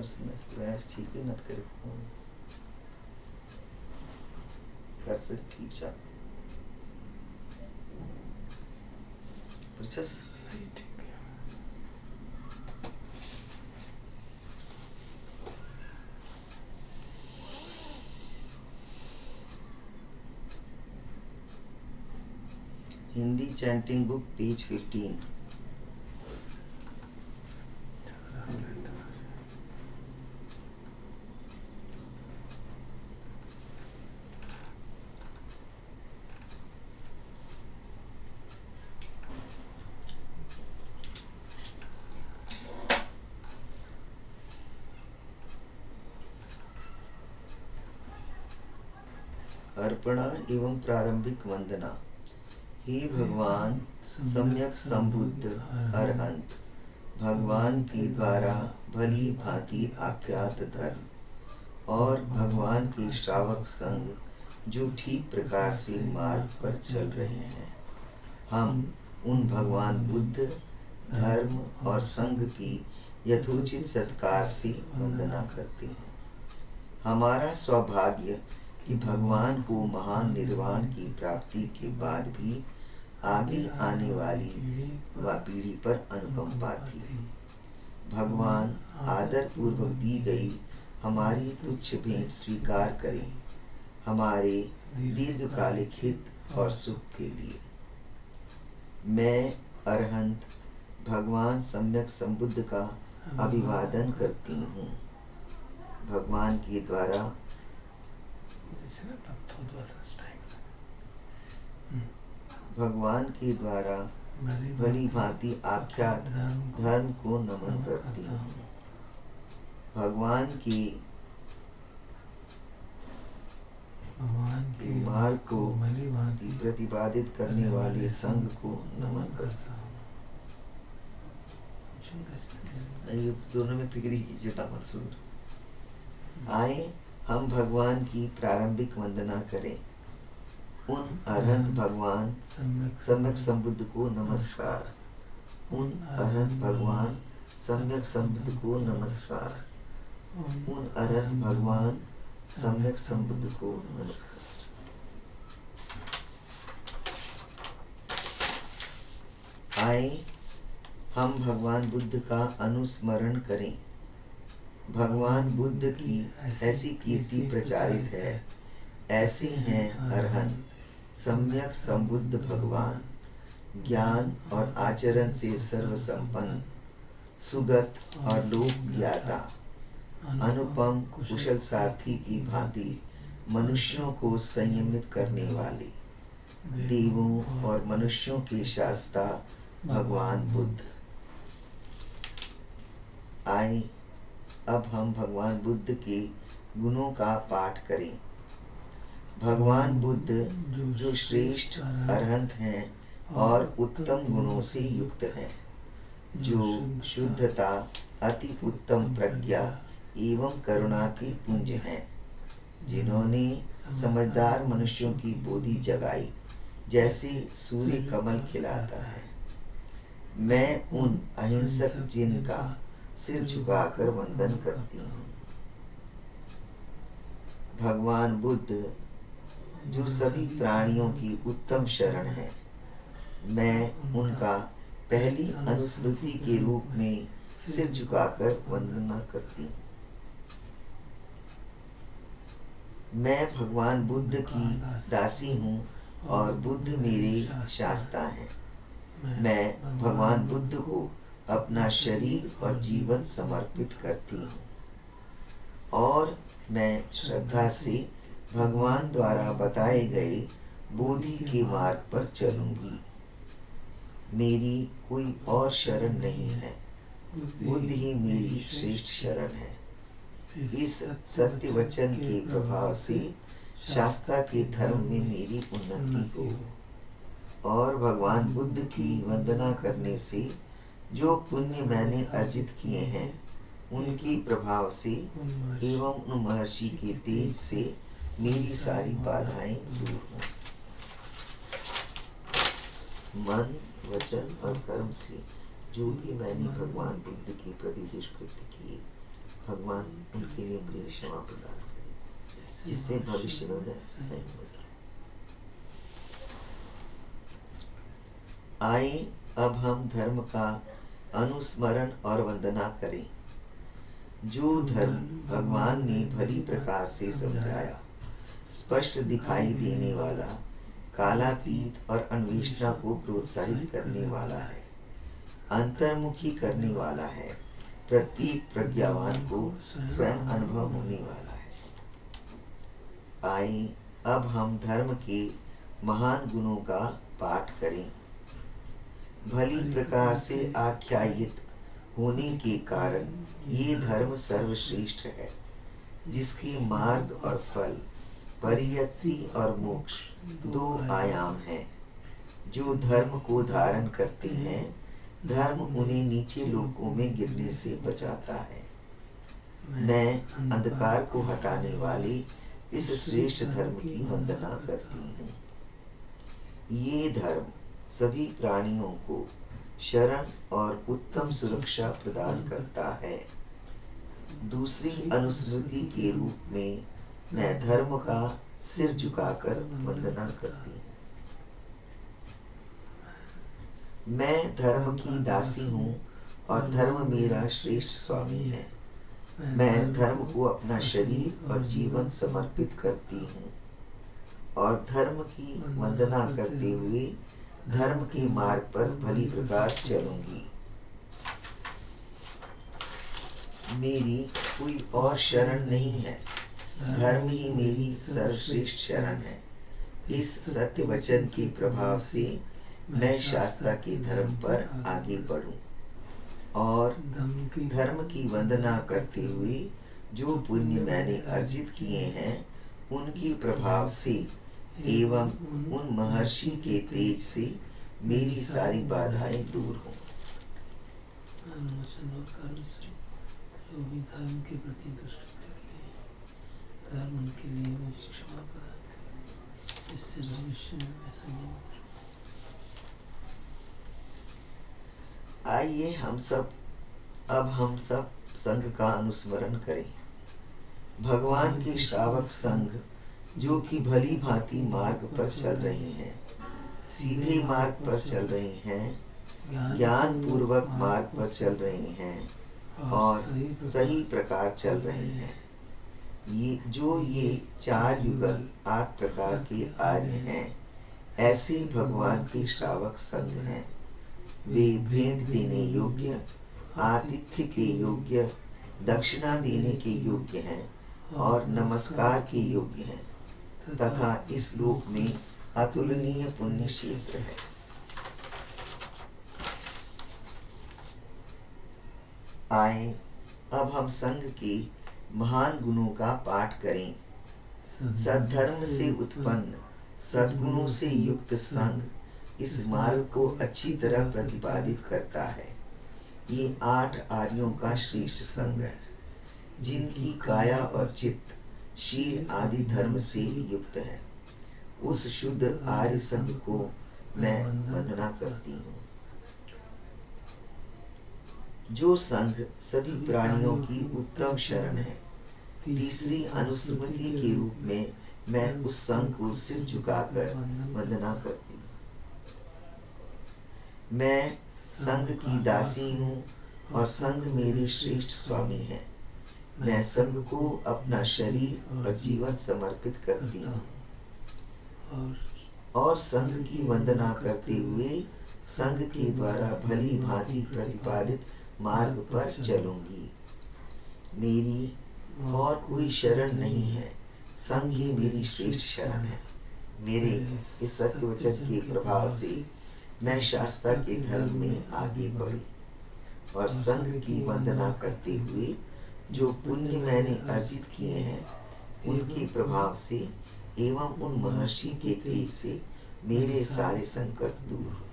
बहस ठीक है नत करे फोन कर से ठीक जा process Hindi chanting book page 15 Arpana एवं प्रारंभिक वंदना। हे भगवान सम्यक संबुद्ध अरहंत, भगवान के द्वारा भली भांति आख्यात धर्म और भगवान के श्रावक संग जो ठीक प्रकार से मार्ग पर चल रहे हैं, हम उन भगवान बुद्ध धर्म और संघ की यथोचित सत्कार से वंदना करते हैं। हमारा सौभाग्य कि भगवान को महान निर्वाण की प्राप्ति के बाद भी आगे आने वाली पीढ़ी पर अनुकंपा थी। भगवान आदर पूर्वक दी गई हमारी तुच्छ भेंट स्वीकार करें, हमारे दीर्घकालिक हित और सुख के लिए। मैं अरहंत भगवान सम्यक संबुद्ध का अभिवादन करती हूँ। भगवान के द्वारा भली भांति आख्यात धर्म को नमन करती हूँ। भगवान के मार्ग को प्रतिपादित करने वाले संघ को नमन करता हूँ। ये दोनों में फिक्री कीजिए मंसूर। आए हम भगवान की प्रारंभिक वंदना करें। उन अरहंत भगवान सम्यक संबुद्ध को नमस्कार। उन अरहंत भगवान सम्यक संबुद्ध को नमस्कार। उन अरहंत भगवान सम्यक संबुद्ध को नमस्कार। आए हम भगवान बुद्ध का अनुस्मरण करें। भगवान बुद्ध की ऐसी कीर्ति प्रचारित है, ऐसे हैं अरहंत सम्यक संबुद्ध भगवान, ज्ञान और आचरण से सर्व संपन्न, सुगत और लोक ज्ञाता, अनुपम कुशल सारथी की भांति मनुष्यों को संयमित करने वाले, देवों और मनुष्यों के शास्ता भगवान बुद्ध। आए अब हम भगवान बुद्ध के गुणों का पाठ करें। भगवान बुद्ध जो श्रेष्ठ अरहंत हैं और उत्तम गुणों से युक्त हैं, जो शुद्धता, अति उत्तम प्रज्ञा एवं करुणा के पुंज हैं, जिन्होंने समझदार मनुष्यों की बोधि जगाई जैसे सूर्य कमल खिलाता है। मैं उन अहिंसक जिनका सिर झुकाकर वंदन करती हूँ। भगवान बुद्ध जो सभी प्राणियों की उत्तम शरण है, मैं उनका पहली अनुस्मृति के रूप में सिर झुकाकर वंदना करती हूँ। मैं भगवान बुद्ध की दासी हूँ और बुद्ध मेरे शास्ता हैं। मैं भगवान बुद्ध को अपना शरीर और जीवन समर्पित करती हूँ और मैं श्रद्धा से भगवान द्वारा बताए गए बोधि के मार्ग पर चलूंगी। मेरी कोई और शरण नहीं है, बुद्ध ही मेरी श्रेष्ठ शरण है। इस सत्य वचन के प्रभाव से शास्त्रा के धर्म में मेरी उन्नति हो और भगवान बुद्ध की वंदना करने से जो पुण्य मैंने अर्जित किए हैं, उनके प्रभाव से एवं उन महर्षि के तेज से मेरी सारी बाधाएं दूर हों। मन, वचन और कर्म से जो भी मैंने भगवान बुद्ध के प्रति दुष्कृत्य किए, भगवान उनके लिए बड़ी क्षमा प्रदान करें, जिससे भविष्य में मैं सही हो जाऊं। आइए अब हम धर्म का अनुस्मरण और वंदना करें। जो धर्म भगवान ने भली प्रकार से समझाया, स्पष्ट दिखाई देने वाला, कालातीत और अन्वेषणा को प्रोत्साहित करने वाला है, अंतर्मुखी करने वाला है, प्रत्येक प्रज्ञावान को स्वयं अनुभव होने वाला है। आइए अब हम धर्म के महान गुणों का पाठ करें। भली प्रकार से आख्यायित होने के कारण ये धर्म सर्वश्रेष्ठ है, जिसके मार्ग और फल, परियति और मोक्ष 2 आयाम हैं। जो धर्म को धारण करते हैं, धर्म उन्हें नीचे लोकों में गिरने से बचाता है। मैं अंधकार को हटाने वाले इस श्रेष्ठ धर्म की वंदना करती हूँ। ये धर्म सभी प्राणियों को शरण और उत्तम सुरक्षा प्रदान करता है। दूसरी अनुस्मृति के रूप में मैं धर्म का सिर झुकाकर वंदना करती हूँ। मैं धर्म की दासी हूँ और धर्म मेरा श्रेष्ठ स्वामी है। मैं धर्म को अपना शरीर और जीवन समर्पित करती हूँ और धर्म की वंदना करते हुए धर्म के मार्ग पर भली प्रकार चलूंगी। मेरी कोई और शरण नहीं है, धर्म ही मेरी सर्वश्रेष्ठ शरण है। इस सत्य वचन के प्रभाव से मैं शास्त्रा के धर्म पर आगे बढ़ूं और धर्म की वंदना करते हुए जो पुण्य मैंने अर्जित किए हैं, उनके प्रभाव से एवं उन महर्षि के तेज से मेरी सारी बाधाएं दूर हों। जो भी धर्म के प्रति दुष्कृत्य किए हैं, धर्म उनके लिए मुझे क्षमा प्रदान करे, जिससे भविष्य में मैं संयम करूं। आइए हम सब संघ का अनुस्मरण करें। भगवान के श्रावक संघ जो कि भली भांति मार्ग पर चल रहे हैं, सीधे मार्ग पर चल रहे हैं, ज्ञान पूर्वक मार्ग पर चल रहे हैं और सही प्रकार चल रहे हैं। ये 4 युगल 8 प्रकार के आर्य हैं, ऐसे भगवान के श्रावक संघ हैं। वे भेंट देने योग्य, आतिथ्य के योग्य, दक्षिणा देने के योग्य हैं और नमस्कार के योग्य हैं तथा इस लोक में अतुलनीय पुण्य क्षेत्र है। आए अब हम संघ के महान गुणों का पाठ करें। सद्धर्म से उत्पन्न सद्गुणों से युक्त संघ इस मार्ग को अच्छी तरह प्रतिपादित करता है। ये 8 आर्यों का श्रेष्ठ संघ है, जिनकी काया और चित्त शील आदि धर्म से युक्त है। उस शुद्ध आर्य संघ को मैं वंदना करती हूँ। जो संघ सभी प्राणियों की उत्तम शरण है, तीसरी अनुस्मृति के रूप में मैं उस संघ को सिर झुकाकर वंदना करती हूँ। मैं संघ की दासी हूँ और संघ मेरे श्रेष्ठ स्वामी है। मैं संघ को अपना शरीर और जीवन समर्पित करती हूँ और संघ की वंदना करते हुए संघ के द्वारा भली भांति प्रतिपादित मार्ग पर चलूंगी। मेरी और कोई शरण नहीं है, संघ ही मेरी श्रेष्ठ शरण है। मेरे इस सत्य वचन के प्रभाव से मैं शास्त्रा के धर्म में आगे बढ़ूं और संघ की वंदना करते हुए जो पुण्य मैंने अर्जित किए हैं, उनके प्रभाव से एवं उन महर्षि के तेज से मेरे सारे संकट दूर हो।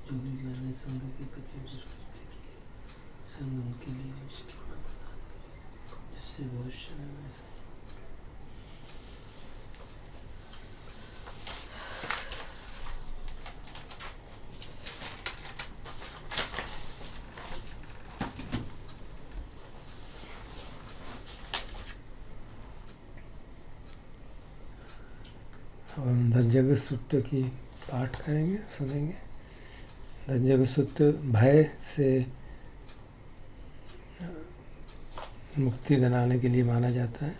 जो भी मैंने संघ के प्रति दुष्कृत्य किए, संघ उनके लिए मुझे क्षमा प्रदान करे, जिससे भविष्य में मैं सही। अब हम धज्जग सूत्र की पाठ करेंगे, सुनेंगे। धज्जग सूत्र भय से मुक्ति दिलाने के लिए माना जाता है।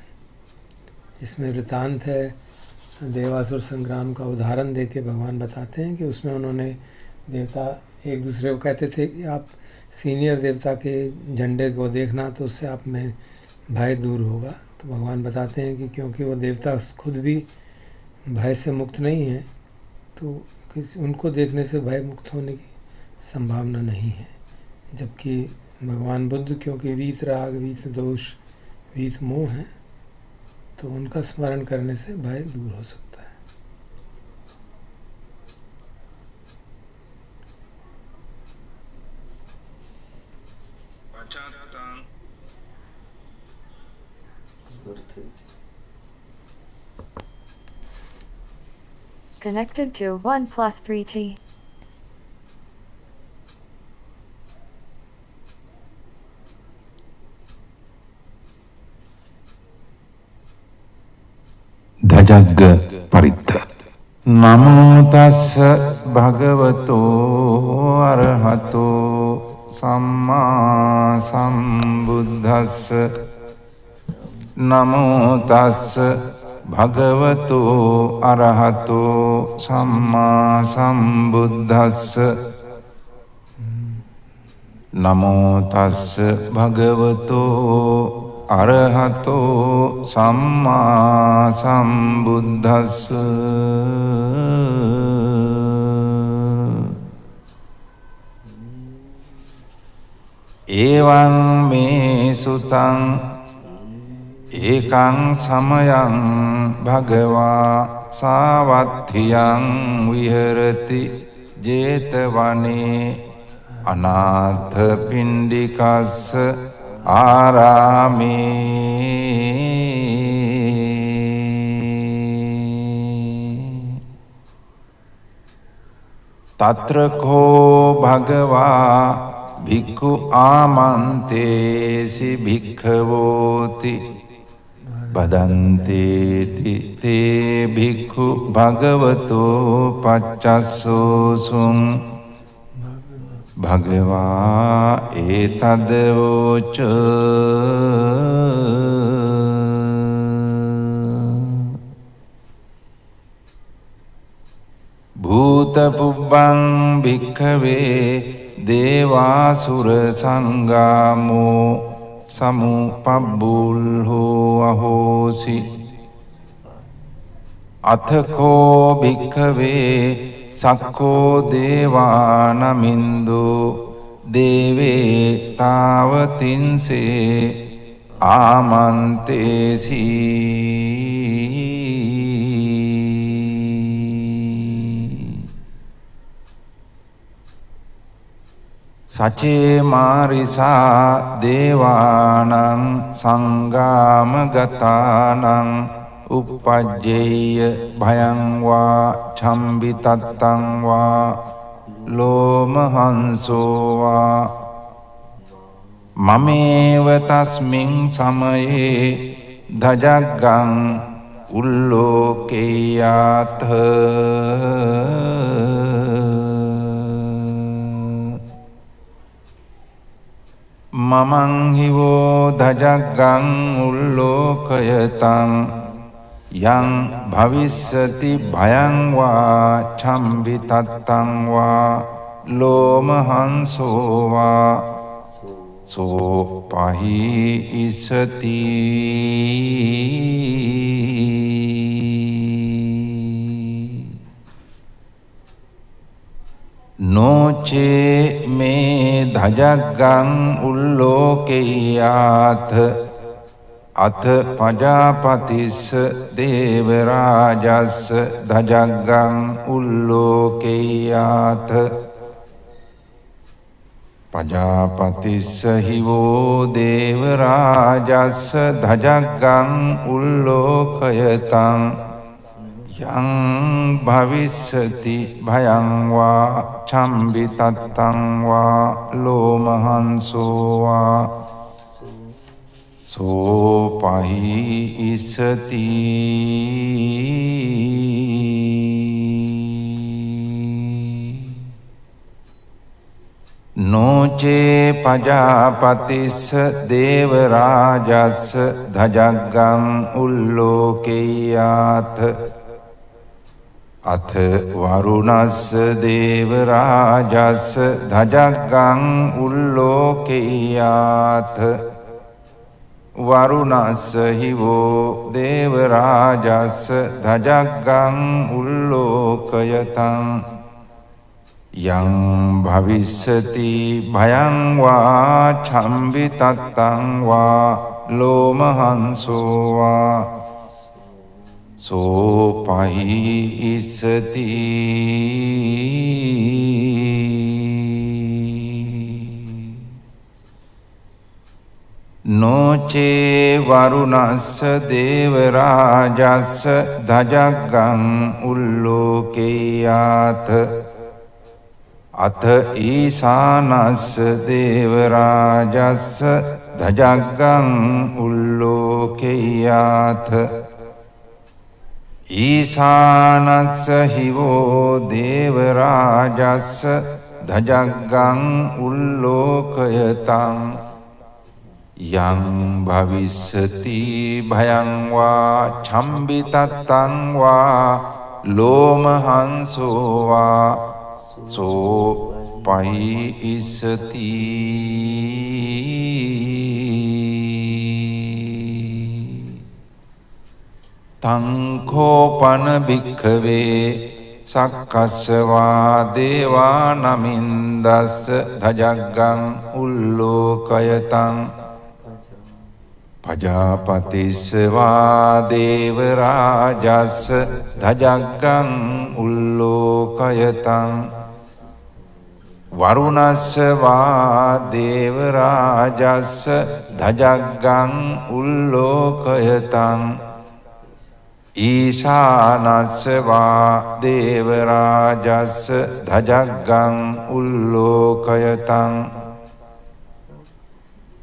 इसमें वृतांत है, देवासुर संग्राम का उदाहरण देके भगवान बताते हैं कि उसमें उन्होंने देवता एक दूसरे को कहते थे कि आप सीनियर देवता के झंडे को देखना तो उससे आप में भय दूर होगा। तो भगवान बताते हैं कि क्योंकि वो देवता खुद भी भय से मुक्त नहीं है, तो उनको देखने से भय मुक्त होने की संभावना नहीं है। जबकि भगवान बुद्ध क्योंकि वीत राग, वीत दोष, वीत मोह है, तो उनका स्मरण करने से भय दूर हो सकता है। Connected to OnePlus 3G. ධජග්ග පරිත්ත නමෝ තස්ස භගවතෝ අරහතෝ සම්මා සම්බුද්දස්ස නමෝ තස්ස භගවතෝ අරහතෝ සම්මා සම්බුද්දස්ස නමෝ තස්ස භගවතෝ අරහතෝ සම්මා සම්බුද්දස්ස එවං මේ සුතං ඒකං සමයං භගවා සාවත්ථියං විහෙරති ජේතවනේ අනාථ පිණ්ඩිකස්ස ආරාමේ තත්‍රකෝ භගවා භික්ඛු ආමන්තේසි භික්ඛවෝති බදන්තේති තේ භික්ඛු භගවතෝ පච්චස්සෝසුං භගවා ඒතදවෝච භූත පුබ්බං භික්ඛවේ දේවාසුර සංගාමෝ සමුපබ්බුල්හෝ අහෝසි අතකෝ භික්ඛවේ සක්කෝ දේවානමින්දෝ දේවේ තාවතින්සේ ආමන්තේසි සචේ මාරිසා දේවානං සංගාමගතානං uppajjeය භයං වා චම්බිතත්තං වා ලෝමහංසෝ වා මමේව තස්මින් සමයේ ධජග්ගං උල්ලෝකේයාත මමං හිවෝ ධජග්ගං උල්ලෝකයතං යං භවිස්සති භයං වා චම්බිතත්තං වා ලෝමහංසෝ වා සෝ පහීසති නොචේ මේ ධජග්ගං උල්ලෝකේයාත අත පජාපතිස්ස දේවරාජස්ස ධජග්ගං උල්ලෝකේයාත පජාපතිස්ස හිවෝ දේවරාජස්ස ධජග්ගං උල්ලෝකයතං යං භවිස්සති භයං වා චම්බිතත්තං වා ලෝමහංසෝ වා සෝ පහීසති නොචේ පජාපතිස්ස දේවරාජස්ස ධජග්ගං උල්ලෝකෙය්‍යාත අත වරුණස්ස දේවරාජස්ස ධජග්ගං උල්ලෝකෙය්‍යාත වරුණස්ස හිවෝ දේවරාජස්ස ධජග්ගං උල්ලෝකයතං යං භවිස්සති භයං වා චම්බිතත්තං වා ලෝමහංසෝ වා සෝපහිස්සති නොචේ වරුණස්ස දේවරාජස්ස ධජග්ගං උල්ලෝකෙය්‍යාත අත ඊසානස්ස දේවරාජස්ස ධජග්ගං උල්ලෝකෙය්‍යාත ඊසානස්ස හිවෝ දේවරාජස්ස ධජග්ගං උල්ලෝකයතං යං භවිස්සති භයං වා චම්බිතත්තං වා ලෝමහංසෝ වා සෝ පහිස්සති තං කෝපන භික්ඛවේ සක්කස්සවා දේවා නමින්දස්ස ධජග්ගං උල්ලෝකයතං පජාපතිස්සවා දේවරාජස්ස ධජග්ගං උල්ලෝකයතං වරුණස්සවා දේවරාජස්ස ධජග්ගං උල්ලෝකයතං ඊශානස්සවා දේවරාජස්ස ධජග්ගං උල්ලෝකයතං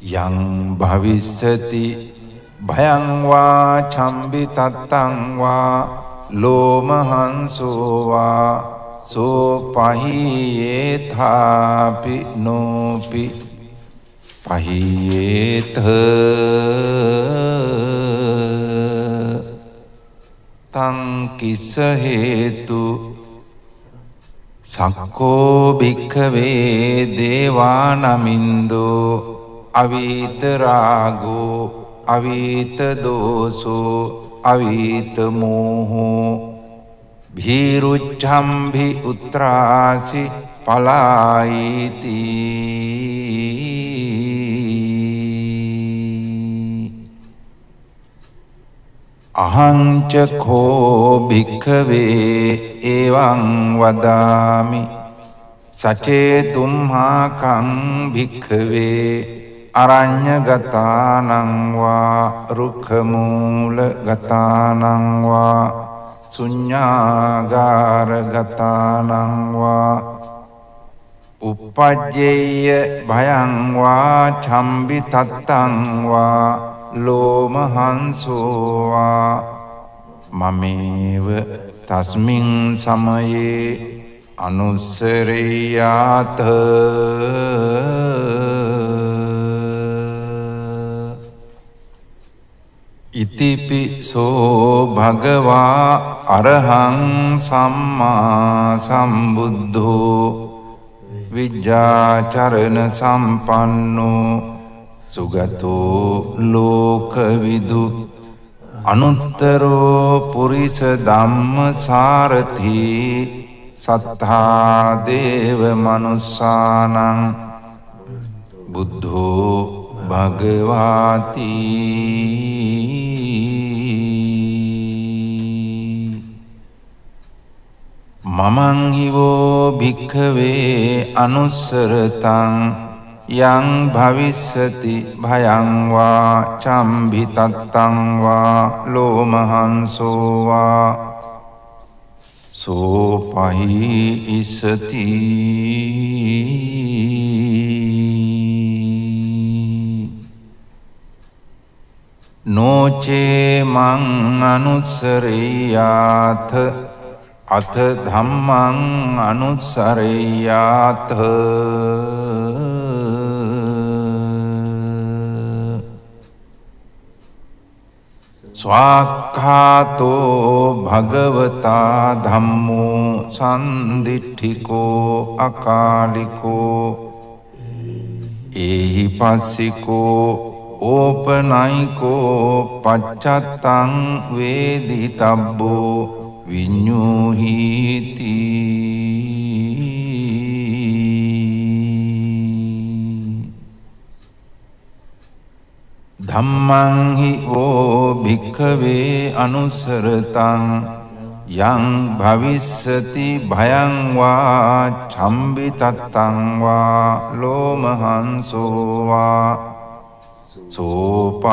යං භවිස්සති භයං වා චම්බිතත්තං වා ලෝමහංසෝ වා සෝපහියේථාපි නෝපි පහියේත තං කිස්ස හේතු සක්කෝ භික්ඛවේ දේවානමින්දෝ අවීත රාගෝ අවීත දෝසෝ අවීත මෝහෝ භීරුච්ඡම්භි උත්‍රාසි පලායිති අහංච කෝ භික්ඛවේ එවං වදාමි සචේතුම්හාකං භික්ඛවේ අරඤ්ඤගතානං වා රුක්ඛමූලගතානං වා ශුඤ්ඤාගාරගතානං වා uppajjeyය භයං වා චම්බිතත්තං වා ලෝමහංසෝ වා මමේව තස්මින් සමයේ අනුස්සරේයාත ඉතිපිසෝ භගවා අරහං සම්මා සම්බුද්ධෝ විජ්ජාචරණ සම්පන්නෝ සුගතෝ ලෝකවිදු අනුත්තරෝ පුරිස ධම්මසාරථි සත්තා දේව මනුස්සානං බුද්ධෝ භගවාති මමං හිවෝ භික්ඛවේ අනුස්සරතං යං භවිස්සති භයං වා චම්බිතත්තං වා ලෝමහංසෝ වා සෝපහිස්සති නොචේ මං අනුස්සරේයාත අත ධම්මං අනුස්සරේයාත ස්වාක්ඛාතෝ භගවතා ධම්මෝ සන්දිට්ඨිකෝ අකාලිකෝ ඒහි පස්සිකෝ ඕපනයිකෝ පච්චත්තං වේදිතබ්බෝ විඤ්ඤූහිති ධම්මං හි ඕ භික්ඛවේ අනුස්සරතං යං භවිස්සති භයං වා චම්බිතත්තං වා ලෝමහංසෝ වා සෝපහිස්සති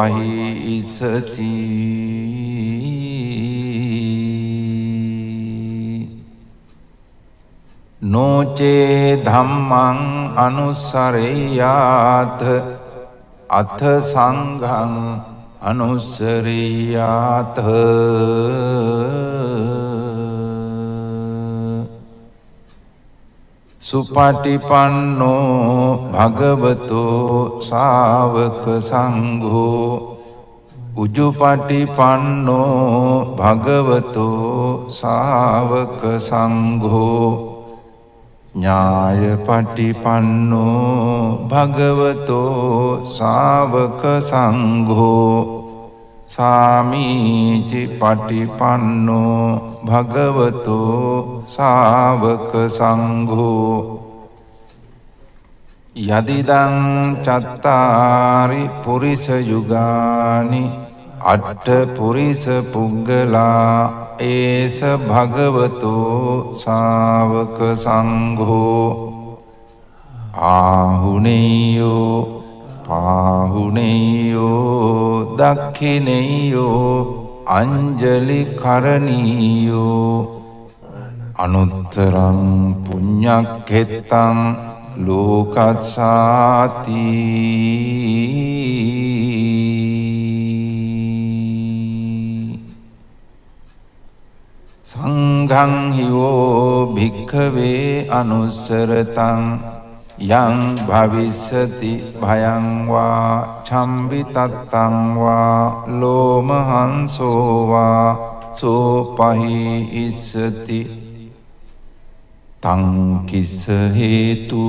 නොචේ ධම්මං අනුස්සරේයාත අත සංඝං අනුස්සරියාත සුපටිපන්නෝ භගවතෝ ශාවක සංඝෝ උජුපටිපන්නෝ භගවතෝ ශාවක සංඝෝ ඥායපටිපන්නෝ භගවතෝ ශාවක සංඝෝ සාමීචි පටිපන්නෝ භගවතෝ ශාවක සංඝෝ යදිදං චත්තාරි පුරිස යුගානි අට්ඨ පුරිස පුග්ගලා ඒස භගවතෝ ශාවක සංඝෝ ආහුනේයෝ පාහුනේයෝ දක්ඛිනේයෝ අංජලි කරණීයෝ අනුත්තරං පුඤ්ඤක්ඛෙත්තං ලෝකස්සාති සංඝං හිවෝ භික්ඛවේ අනුස්සරතං යං භවිස්සති භයං වා චම්බිතත්තං වා ලෝමහංසෝ වා සෝපහිස්සති තං කිස්ස හේතු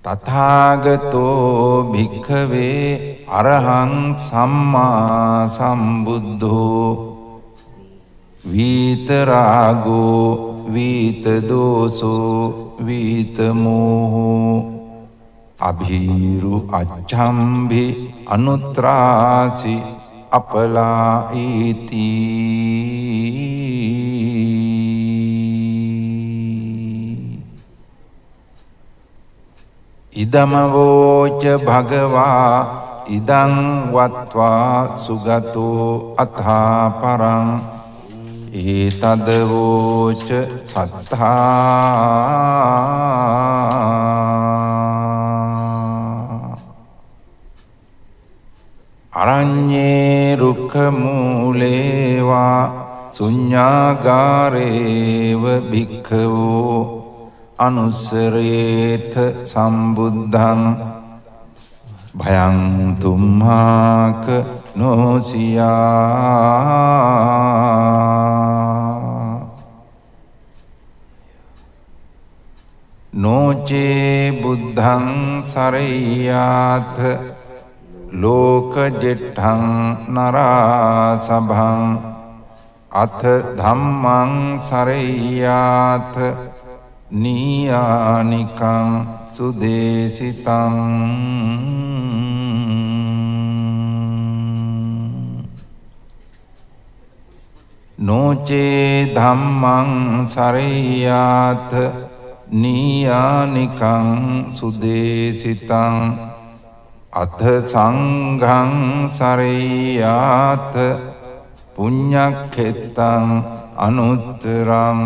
තථාගතෝ භික්ඛවේ අරහං සම්මා සම්බුද්ධෝ විතරාගෝ විතදෝසෝ විතමෝහෝ අභීරු අච්ඡම්භි අනුත්‍රාසි අපලායිති ඉදමවෝච භගවා ඉදං වත්වා සුගතෝ අථා පරං ඒතදවෝච සත්තා අරඤ්ඤේ රුක්ඛ මූලේවා ශුඤ්ඤාගාරේව භික්ඛවෝ අනුස්සරේත සම්බුද්ධං භයං තුම්මාක නොසියා නොචේ බුද්ධං සරයාත ලෝකජෙට්ඨං නරාසභං අත ධම්මං සරයාත නීයානිකං සුදේසිතං නොචේ ධම්මං සරයාත නීයානිකං සුදේසිතං අත සංඝං සරයාත පුඤ්ඤක්ඛෙත්තං අනුත්තරං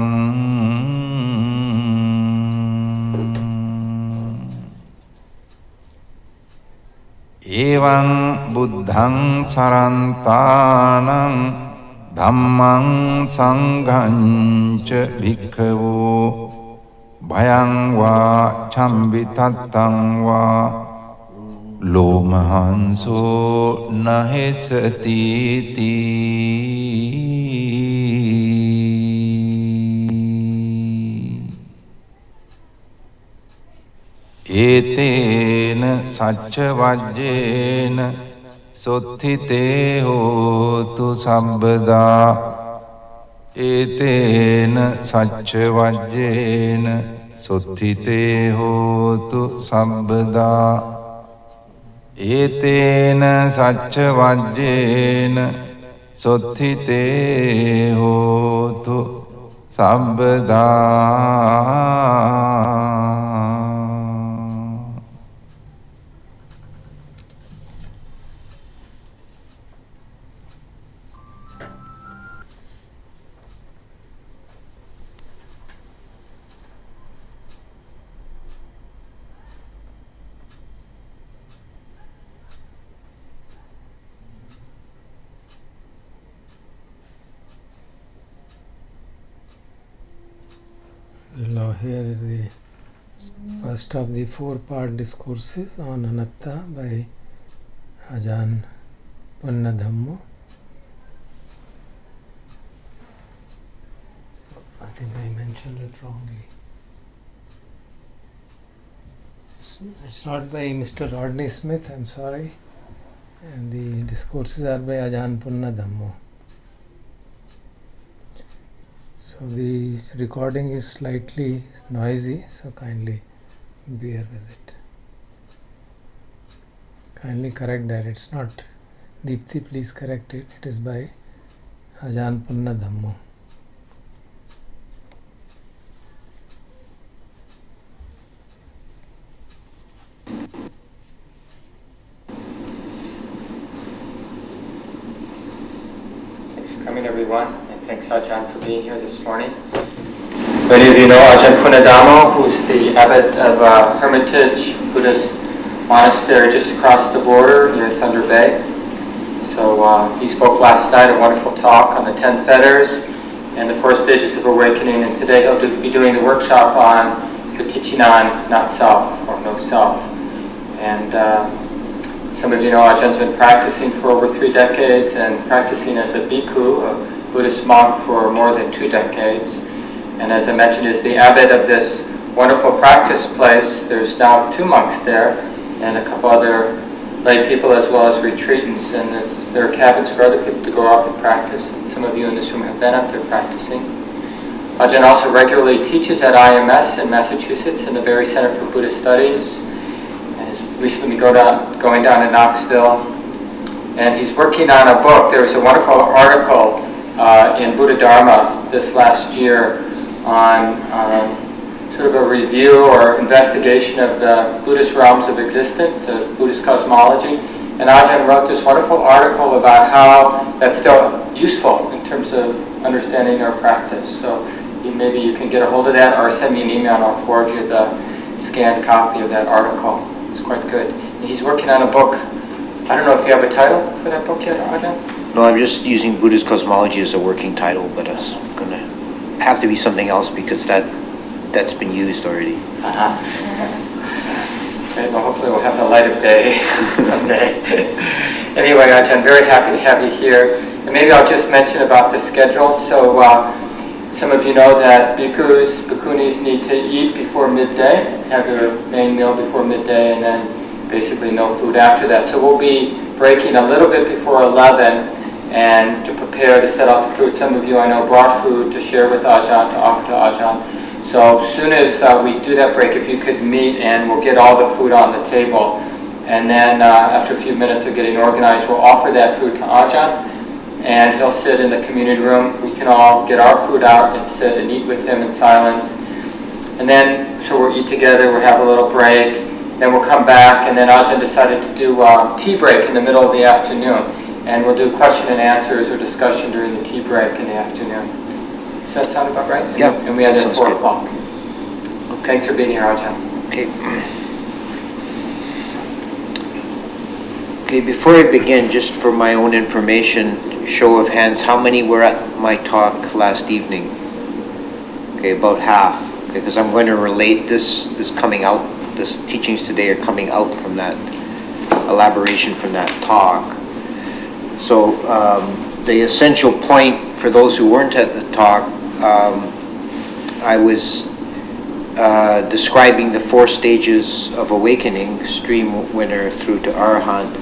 එවං බුද්ධං සරන්තානං ධම්මං සංඝං ච භික්ඛවෝ භයං වා චම්බිතත්තං වා ලෝමහංසෝ නහෙසති ඒතේන සච්ච වජ්ජේන සොත්ථිතේ හෝතු සම්බදා ඒතේන සච්ච වජ්ජේන සොත්ථිතේ හෝතු සම්බදා ඒතේන සච්ච වජ්ජේන සොත්ථිතේ හෝතු සම්බදා. Now here is the first of the 4-part discourses on Anatta by Ajahn Punnadhammo. I think I mentioned it wrongly. It's not by Mr. Rodney Smith, I'm sorry. And the discourses are by Ajahn Punnadhammo. So the recording is slightly noisy, so kindly bear with it. Kindly correct that. It's not Deepthi, please correct it. It is by Ajahn Punnadhammo. Thanks for coming, everyone. Thanks, Ajahn, for being here this morning. Many of you know Ajahn Punnadhammo, who's the abbot of a hermitage Buddhist monastery just across the border near Thunder Bay. So he spoke last night a wonderful talk on the 10 fetters and the 4 stages of awakening, and today he'll be doing the workshop on the Kichinan, not self, or no self. And some of you know Ajahn has been practicing for over 3 decades and practicing as a bhikkhu, a Buddhist monk, for more than 2 decades. And as I mentioned, is the abbot of this wonderful practice place. There's now 2 monks there and a couple other lay people as well as retreatants. And there are cabins for other people to go off and practice. And some of you in this room have been up there practicing. Ajahn also regularly teaches at IMS in Massachusetts in the Berry Center for Buddhist Studies. And is recently going down to Knoxville. And he's working on a book. There was a wonderful article in Buddha Dharma this last year on sort of a review or investigation of the Buddhist realms of existence, of Buddhist cosmology. And Ajahn wrote this wonderful article about how that's still useful in terms of understanding our practice. So maybe you can get a hold of that or send me an email and I'll forward you the scanned copy of that article. It's quite good. And he's working on a book. I don't know if you have a title for that book yet, Ajahn? No, I'm just using Buddhist cosmology as a working title, but it's going to have to be something else because that's been used already. Okay, well, hopefully we'll have the light of day someday. Anyway, Ajahn, very happy to have you here. And maybe I'll just mention about the schedule. So some of you know that bhikkhus, bhikkhunis need to eat before midday, have their main meal before midday, and then basically no food after that. So we'll be breaking a little bit before 11 and to prepare to set out the food. Some of you I know brought food to share with Ajahn, to offer to Ajahn. So as soon as we do that break, if you could meet and we'll get all the food on the table. And then after a few minutes of getting organized, we'll offer that food to Ajahn and he'll sit in the community room. We can all get our food out and sit and eat with him in silence. And then, so we'll eat together, we'll have a little break. Then we'll come back, and then Ajahn decided to do a tea break in the middle of the afternoon. And we'll do question and answers or discussion during the tea break in the afternoon. Does that sound about right? Yeah. And we had it at 4 o'clock. Okay. Thanks for being here, Ajahn. Okay. Okay, before I begin, just for my own information, show of hands, how many were at my talk last evening? Okay, about half. because I'm going to relate this coming out, this teachings today are coming out from that elaboration from that talk. So the essential point for those who weren't at the talk, I was describing the 4 stages of awakening, stream winner through to Arahant,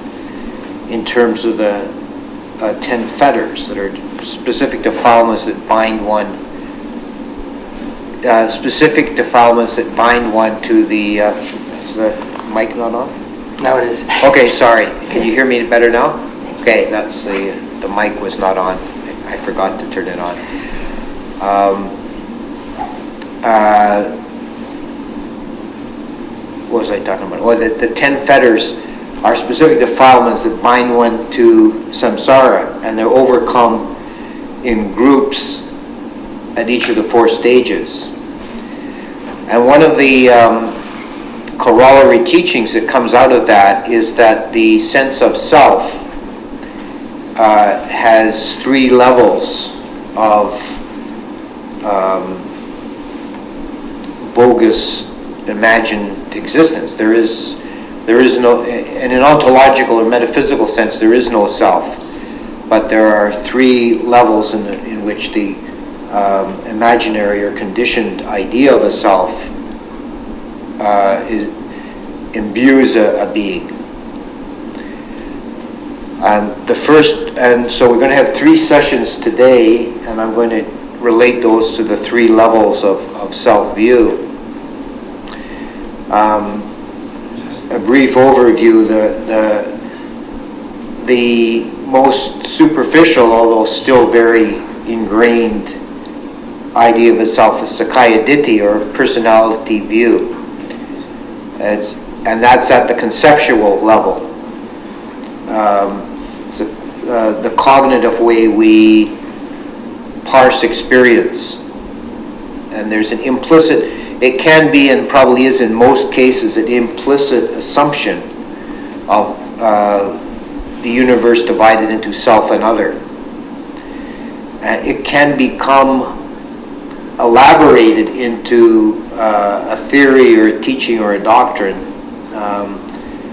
in terms of the 10 fetters that are specific defilements that bind one, to the, is the mic not on? Now it is. Okay, sorry. Can you hear me better now? Okay, that's the mic was not on. I forgot to turn it on. What was I talking about? Oh, the 10 fetters are specific defilements that bind one to samsara, and they're overcome in groups at each of the 4 stages. And one of the corollary teachings that comes out of that is that the sense of self has 3 levels of bogus imagined existence. There is no, in an ontological or metaphysical sense, there is no self, but there are 3 levels in which the imaginary or conditioned idea of a self imbues a being. And so we're going to have 3 sessions today, and I'm going to relate those to the 3 levels of self-view. A brief overview, the most superficial, although still very ingrained idea of the self is Sakaya Ditti, or personality view. And that's at the conceptual level. The cognitive way we parse experience. And there's an implicit, it can be and probably is in most cases, an implicit assumption of the universe divided into self and other. It can become elaborated into a theory or a teaching or a doctrine.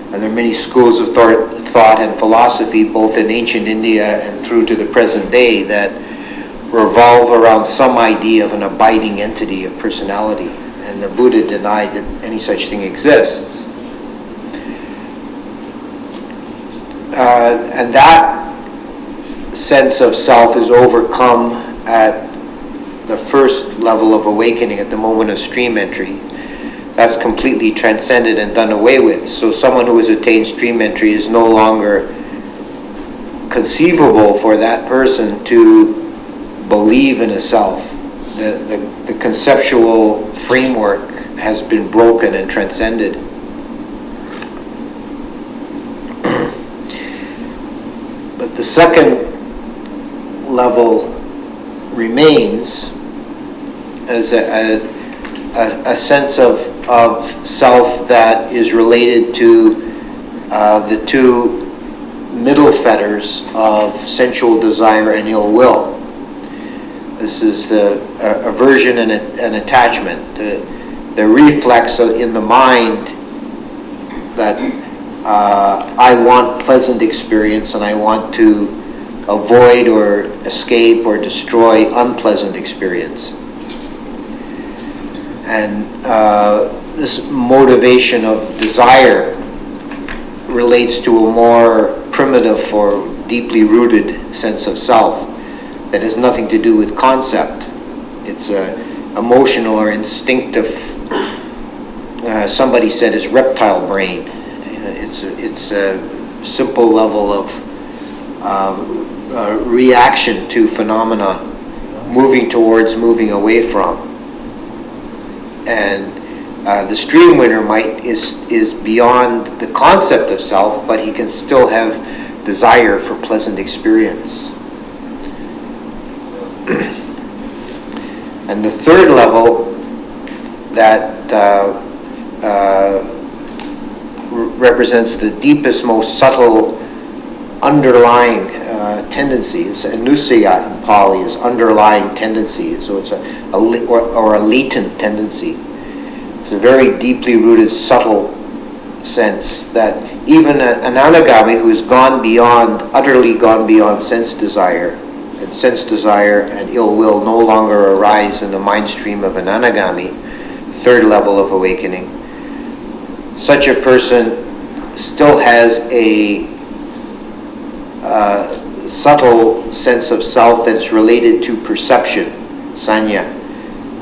And there are many schools of thought and philosophy, both in ancient India and through to the present day, that revolve around some idea of an abiding entity, a personality. And the Buddha denied that any such thing exists. And that sense of self is overcome at the first level of awakening, at the moment of stream entry. That's completely transcended and done away with. So someone who has attained stream entry is no longer conceivable for that person to believe in a self. The conceptual framework has been broken and transcended. But the second level remains as a sense of self that is related to the 2 middle fetters of sensual desire and ill will. This is the aversion and attachment, the reflex in the mind that I want pleasant experience and I want to avoid or escape or destroy unpleasant experience. And this motivation of desire relates to a more primitive or deeply rooted sense of self that has nothing to do with concept. It's emotional or instinctive. Somebody said it's reptile brain. It's a simple level of reaction to phenomena, moving towards, moving away from. And the stream winner is beyond the concept of self, but he can still have desire for pleasant experience. And the third level that represents the deepest, most subtle underlying tendencies. Anusaya in Pali is underlying tendency, so it's a latent tendency. It's a very deeply rooted, subtle sense that even an anagami who has utterly gone beyond sense desire and ill will no longer arise in the mind stream of an anagami, third level of awakening. Such a person still has a subtle sense of self that's related to perception, sanya.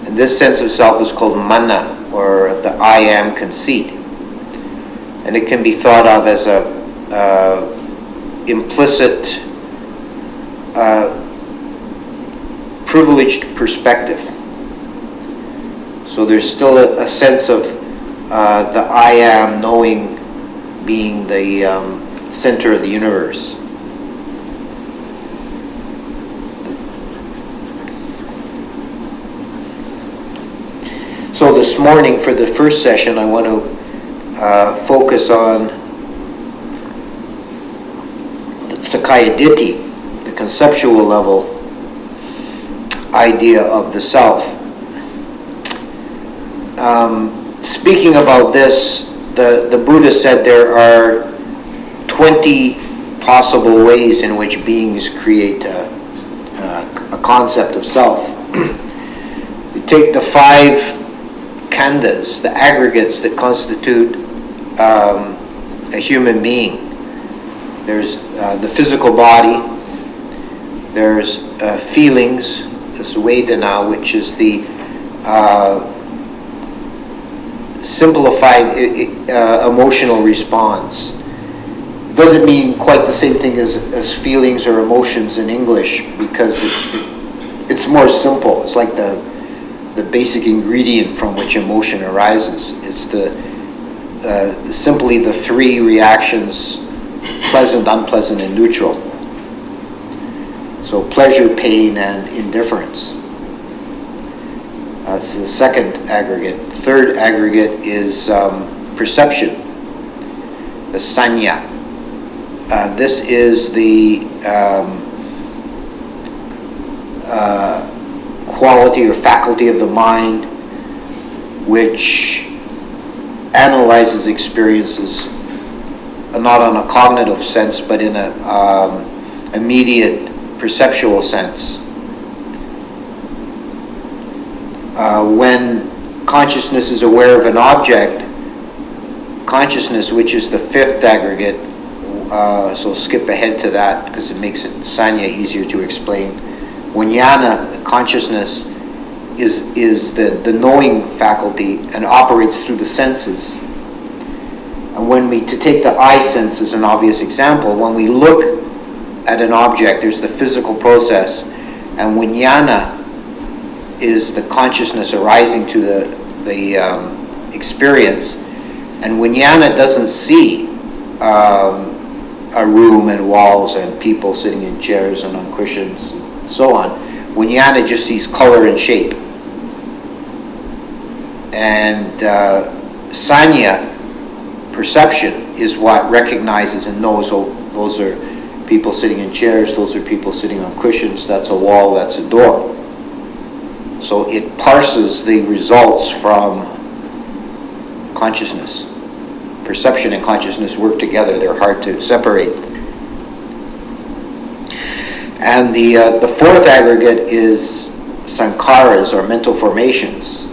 And this sense of self is called mana, or the I am conceit. And it can be thought of as a implicit, privileged perspective. So there's still a sense of the I am knowing being the center of the universe. So this morning, for the first session, I want to focus on the Sakaya Ditti, the conceptual level idea of the self. Speaking about this, the Buddha said there are 20 possible ways in which beings create a concept of self. You take the 5 khandhas, the aggregates that constitute a human being. There's the physical body, there's feelings, there's Vedana, which is the simplified emotional response. It doesn't mean quite the same thing as feelings or emotions in English, because it's more simple. It's like the basic ingredient from which emotion arises. It's simply the 3 reactions: pleasant, unpleasant, and neutral. So pleasure, pain, and indifference. That's the second aggregate. Third aggregate is perception, the sanya. This is the quality or faculty of the mind which analyzes experiences not on a cognitive sense, but in a immediate perceptual sense. When consciousness is aware of an object, consciousness, which is the 5th aggregate, so skip ahead to that because it makes it sanya easier to explain. Vijnana, consciousness, is the knowing faculty and operates through the senses. And to take the eye sense as an obvious example, when we look at an object, there's the physical process, and vijnana is the consciousness arising to the experience. And vijnana doesn't see a room and walls and people sitting in chairs and on cushions and so on. Vijnana just sees color and shape. And sanya, perception, is what recognizes and knows, oh, those are people sitting in chairs, those are people sitting on cushions, that's a wall, that's a door. So it parses the results from consciousness. Perception and consciousness work together, they're hard to separate. And the 4th aggregate is sankharas, or mental formations.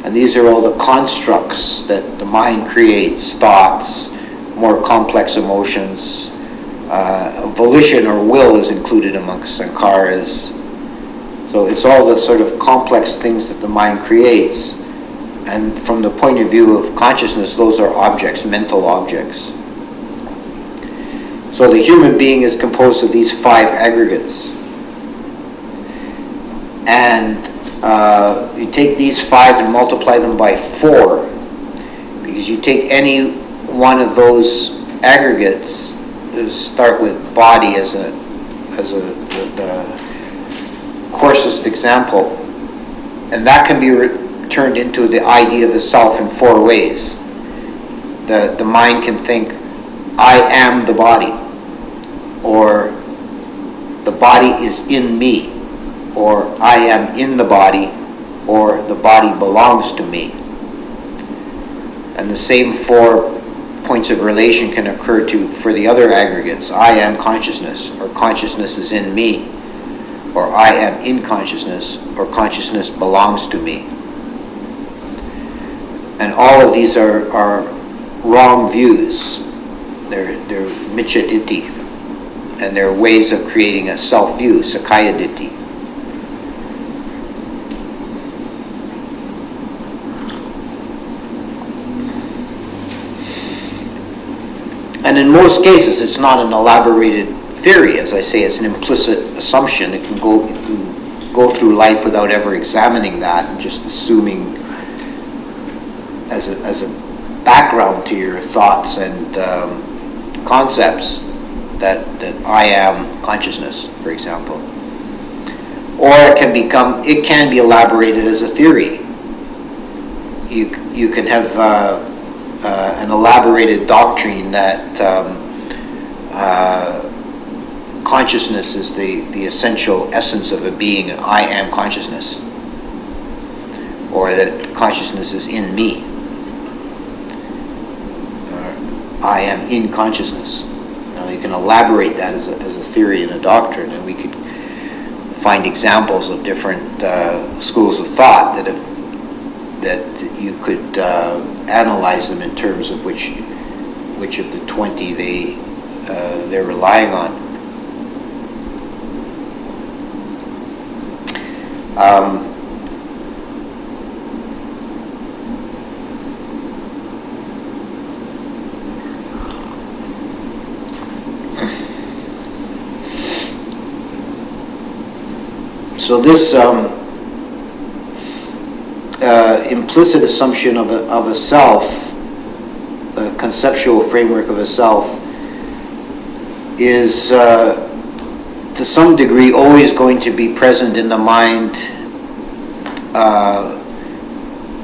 And these are all the constructs that the mind creates: thoughts, more complex emotions. Volition or will is included amongst sankharas. So it's all the sort of complex things that the mind creates. And from the point of view of consciousness, those are objects, mental objects. So the human being is composed of these 5 aggregates. And you take these 5 and multiply them by 4, because you take any one of those aggregates, start with body as the coarsest example, and that can be turned into the idea of the self in 4 ways. The mind can think, I am the body, or the body is in me, or I am in the body, or the body belongs to me. And the same 4 points of relation can occur for the other aggregates. I am consciousness, or consciousness is in me, or I am in consciousness, or consciousness belongs to me. And all of these are wrong views. They're miccha ditthi, and they're ways of creating a self-view, sakkaya ditthi. And in most cases, it's not an elaborated theory. As I say, it's an implicit assumption. It can go through life without ever examining that and just assuming as a background to your thoughts and concepts that I am consciousness, for example. Or it can be elaborated as a theory. You can have an elaborated doctrine that consciousness is the essential essence of a being, and I am consciousness, or that consciousness is in me, or I am in consciousness. You can elaborate that as a theory and a doctrine, and we could find examples of different schools of thought that you could analyze them in terms of which of the 20 they're relying on. So this implicit assumption of a self, the conceptual framework of a self, is to some degree always going to be present in the mind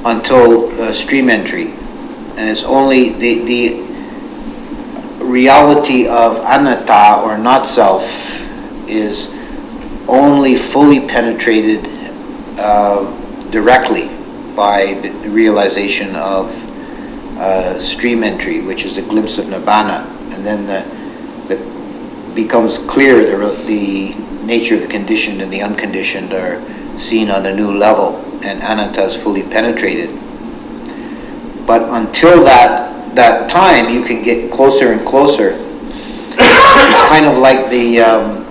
until stream entry, and it's only the reality of anatta, or not self, is only fully penetrated directly by the realization of stream entry, which is a glimpse of nibbana, and then becomes clear the nature of the conditioned and the unconditioned are seen on a new level, and anatta is fully penetrated. But until that time, you can get closer and closer. It's kind of like the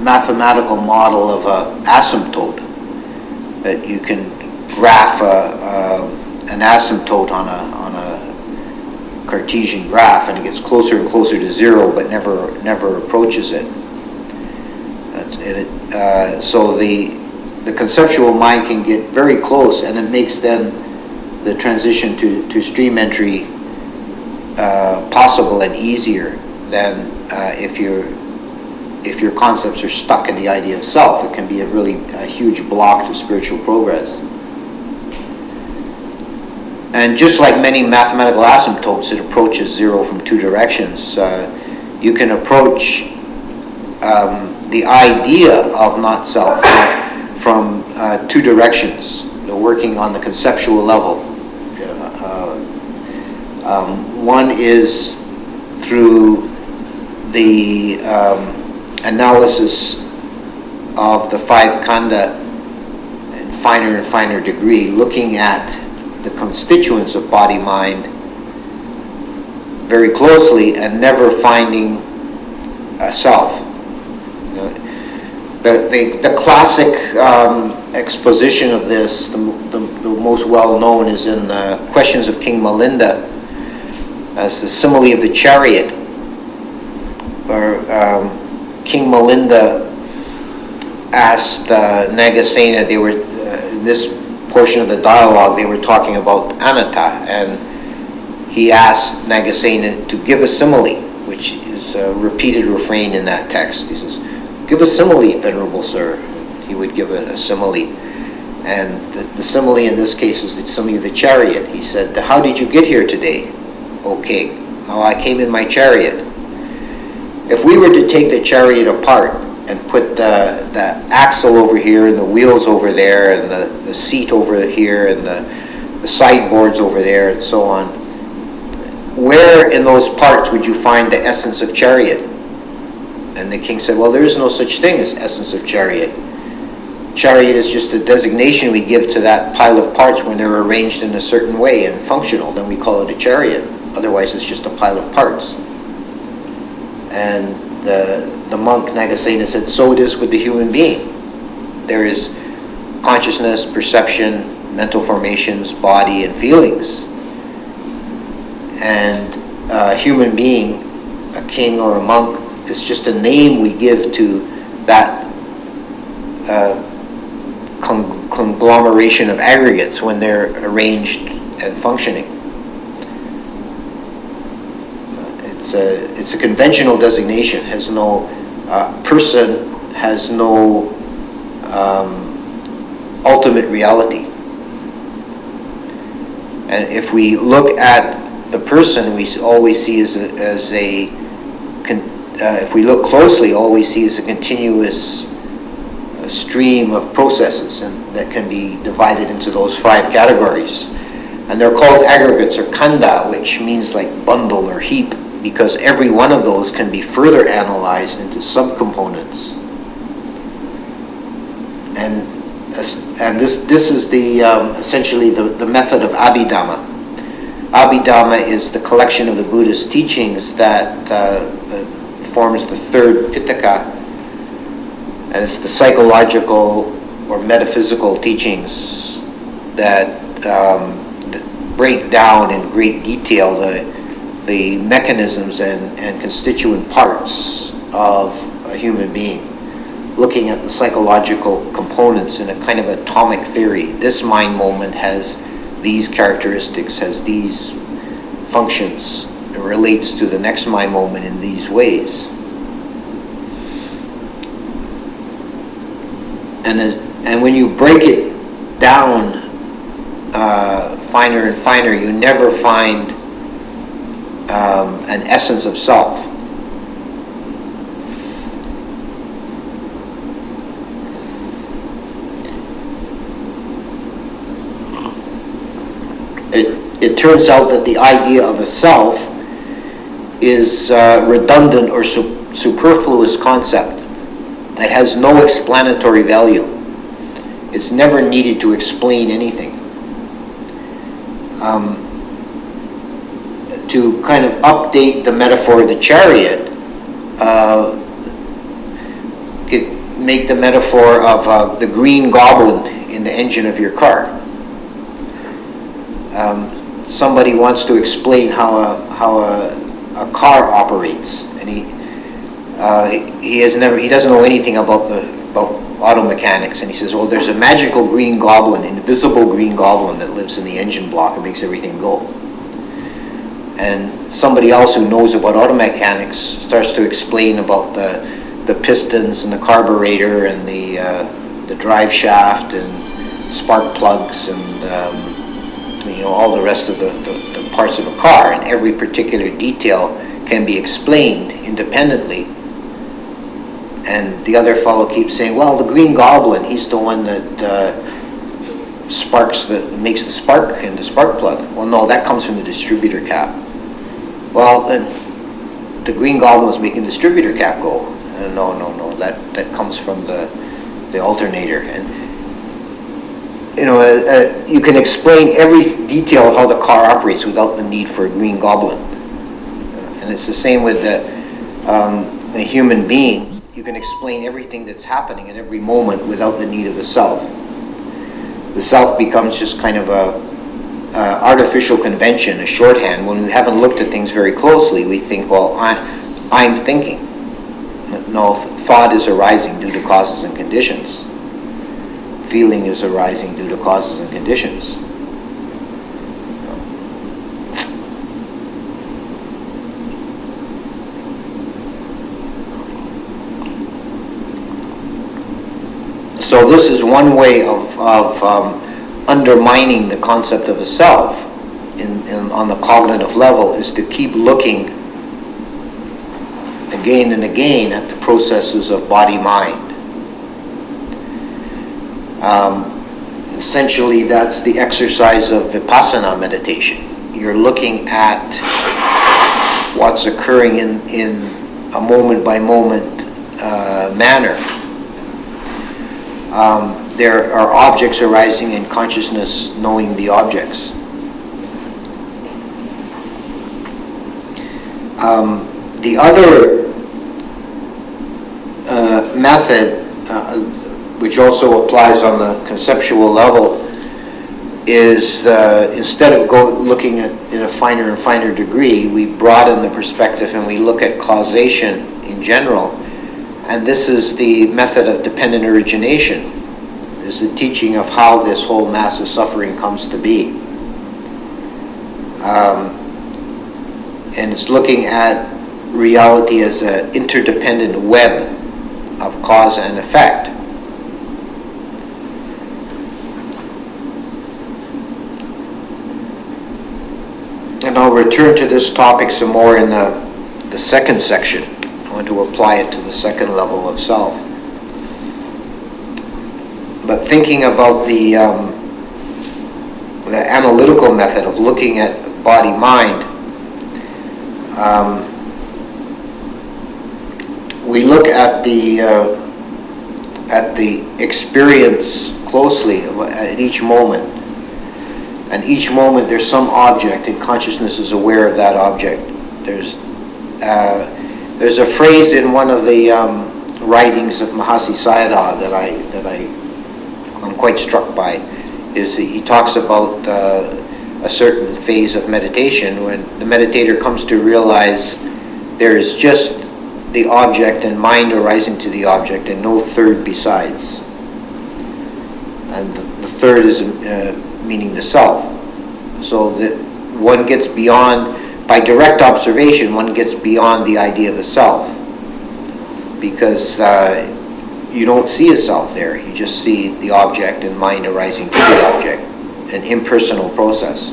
mathematical model of an asymptote, that you can graph an asymptote on a Cartesian graph, and it gets closer and closer to zero, but never approaches it. So the conceptual mind can get very close, and it makes then the transition to stream entry possible and easier than if your concepts are stuck in the idea of self. It can be a huge block to spiritual progress. And just like many mathematical asymptotes, it approaches zero from two directions. You can approach the idea of not self from two directions, working on the conceptual level. One is through the analysis of the five khandha in finer and finer degree, looking at the constituents of body-mind very closely and never finding a self. The classic exposition of this, the most well-known, is in the Questions of King Milinda, as the simile of the chariot, where King Milinda asked Nagasena, they were in this portion of the dialogue, they were talking about anatta, and he asked Nagasena to give a simile, which is a repeated refrain in that text. He says, "Give a simile, Venerable Sir." He would give a simile, and the simile in this case is the simile of the chariot. He said, "How did you get here today, O king?" "Oh, I came in my chariot." If we were to take the chariot apart and put the axle over here and the wheels over there and the seat over here and the sideboards over there and so on, where in those parts would you find the essence of chariot? And the king said, well, there is no such thing as essence of chariot. Chariot is just a designation we give to that pile of parts when they're arranged in a certain way and functional. Then we call it a chariot. Otherwise, it's just a pile of parts. And the monk Nagasena said, so it is with the human being. There is consciousness, perception, mental formations, body, and feelings. And a human being, a king or a monk, is just a name we give to that conglomeration of aggregates when they're arranged and functioning. It's a conventional designation. Has no person, has no ultimate reality. And if we look at the person, we always see if we look closely, all we see is a continuous stream of processes, and that can be divided into those 5 categories. And they're called aggregates or kanda, which means like bundle or heap, because every one of those can be further analyzed into subcomponents. And this is the essentially the method of Abhidhamma. Abhidhamma is the collection of the Buddhist teachings that forms the 3rd Pitaka, and it's the psychological or metaphysical teachings that break down in great detail the mechanisms and constituent parts of a human being, looking at the psychological components in a kind of atomic theory. This mind moment has these characteristics, has these functions, it relates to the next mind moment in these ways. And when you break it down finer and finer, you never find an essence of self. It turns out that the idea of a self is a redundant or superfluous concept. It has no explanatory value. It's never needed to explain anything. To kind of update the metaphor of the chariot, make the metaphor of the green goblin in the engine of your car. Somebody wants to explain how a car operates, and he doesn't know anything about auto mechanics, and he says, well, there's a magical green goblin, invisible green goblin that lives in the engine block and makes everything go. And somebody else who knows about auto mechanics starts to explain about the pistons and the carburetor and the drive shaft and spark plugs and all the rest of the parts of a car, and every particular detail can be explained independently. And the other fellow keeps saying, well, the green goblin, he's the one that makes the spark in the spark plug. Well, no, that comes from the distributor cap. Well, then the green goblin is making the distributor cap go. No, that comes from the alternator. And you can explain every detail of how the car operates without the need for a green goblin. And it's the same with the human being. You can explain everything that's happening at every moment without the need of a self. The self becomes just kind of a artificial convention, a shorthand. When we haven't looked at things very closely, we think, well, I'm thinking. No, thought is arising due to causes and conditions. Feeling is arising due to causes and conditions. So this is one way of undermining the concept of a self on the cognitive level, is to keep looking again and again at the processes of body-mind. Essentially, that's the exercise of vipassana meditation. You're looking at what's occurring in a moment-by-moment manner. There are objects arising in consciousness, knowing the objects. The other method, which also applies on the conceptual level, is instead of looking at in a finer and finer degree, we broaden the perspective and we look at causation in general. And this is the method of dependent origination. Is the teaching of how this whole mass of suffering comes to be. And it's looking at reality as an interdependent web of cause and effect. And I'll return to this topic some more in the second section. I want to apply it to the second level of self. But thinking about the analytical method of looking at body-mind, we look at the experience closely at each moment. And each moment there's some object, and consciousness is aware of that object. There's a phrase in one of the writings of Mahasi Sayadaw that I'm quite struck by. Is he talks about a certain phase of meditation when the meditator comes to realize there is just the object and mind arising to the object and no third besides. And the third is meaning the self. So that one gets beyond, by direct observation, one gets beyond the idea of a self. Because you don't see a self there. You just see the object and mind arising to the object. An impersonal process.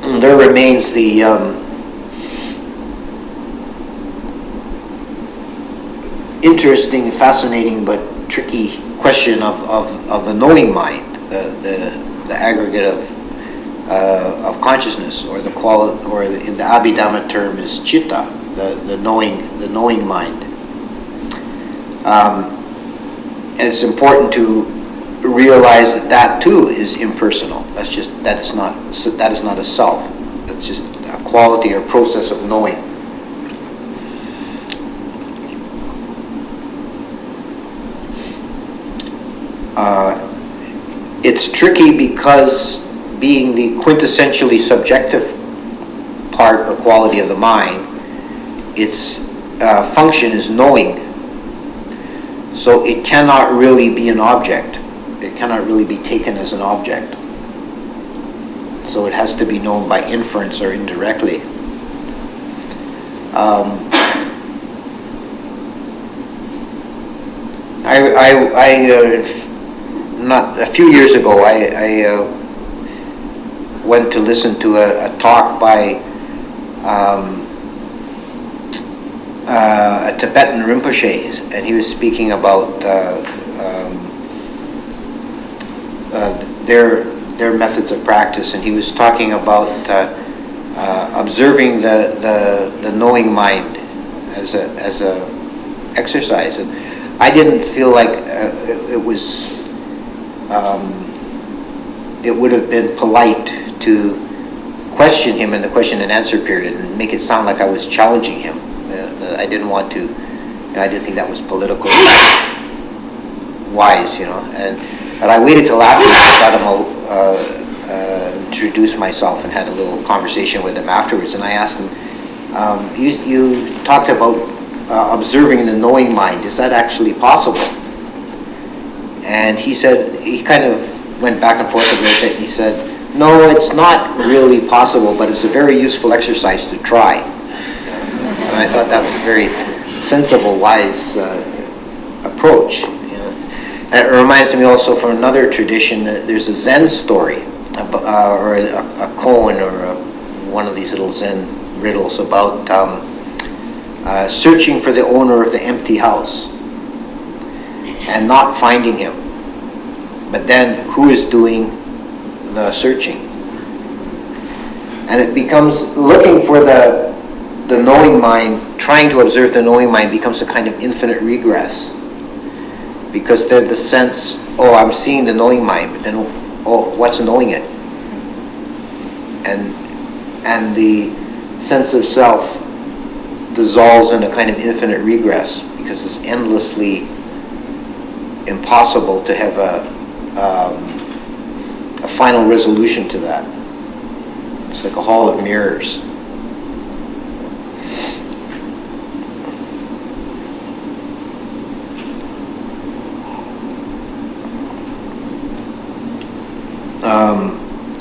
And there remains the interesting, fascinating, but tricky question of the knowing mind, the aggregate of consciousness, or the quality, or in the Abhidhamma term is chitta, the knowing mind. And it's important to realize that too is impersonal. That is not a self. That's just a quality or process of knowing. It's tricky because, being the quintessentially subjective part or quality of the mind, its function is knowing. So it cannot really be an object. It cannot really be taken as an object. So it has to be known by inference or indirectly. A few years ago, I went to listen to a talk by a Tibetan Rinpoche, and he was speaking about their methods of practice, and he was talking about observing the knowing mind as a exercise, and I didn't feel like it would have been polite to question him in the question and answer period and make it sound like I was challenging him. I didn't want to. I didn't think that was politically wise, But I waited till after I let him introduce myself and had a little conversation with him afterwards. And I asked him, you talked about observing the knowing mind. Is that actually possible? And he said, he kind of went back and forth a little bit. He said, no, it's not really possible, but it's a very useful exercise to try. And I thought that was a very sensible, wise approach. And it reminds me also from another tradition that there's a Zen story, or a koan, or one of these little Zen riddles about searching for the owner of the empty house and not finding him. But then who is doing the searching? And it becomes looking for the knowing mind, trying to observe the knowing mind becomes a kind of infinite regress. Because there's the sense, oh, I'm seeing the knowing mind, but then, oh, what's knowing it? And the sense of self dissolves in a kind of infinite regress, because it's endlessly impossible to have a final resolution to that. It's like a hall of mirrors.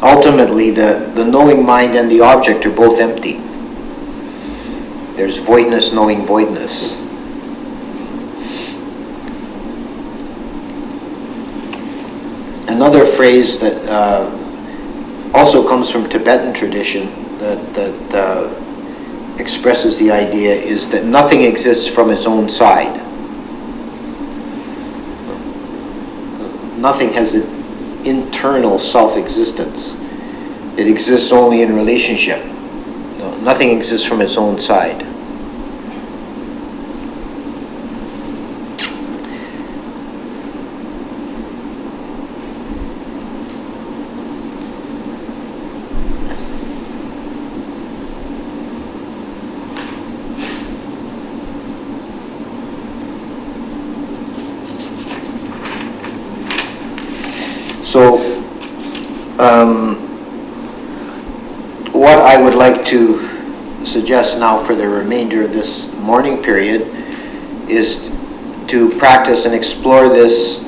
Ultimately, the knowing mind and the object are both empty. There's voidness knowing voidness. Another phrase that also comes from Tibetan tradition that expresses the idea is that nothing exists from its own side. Nothing has an internal self-existence. It exists only in relationship. Nothing exists from its own side. So, what I would like to suggest now for the remainder of this morning period is to practice and explore this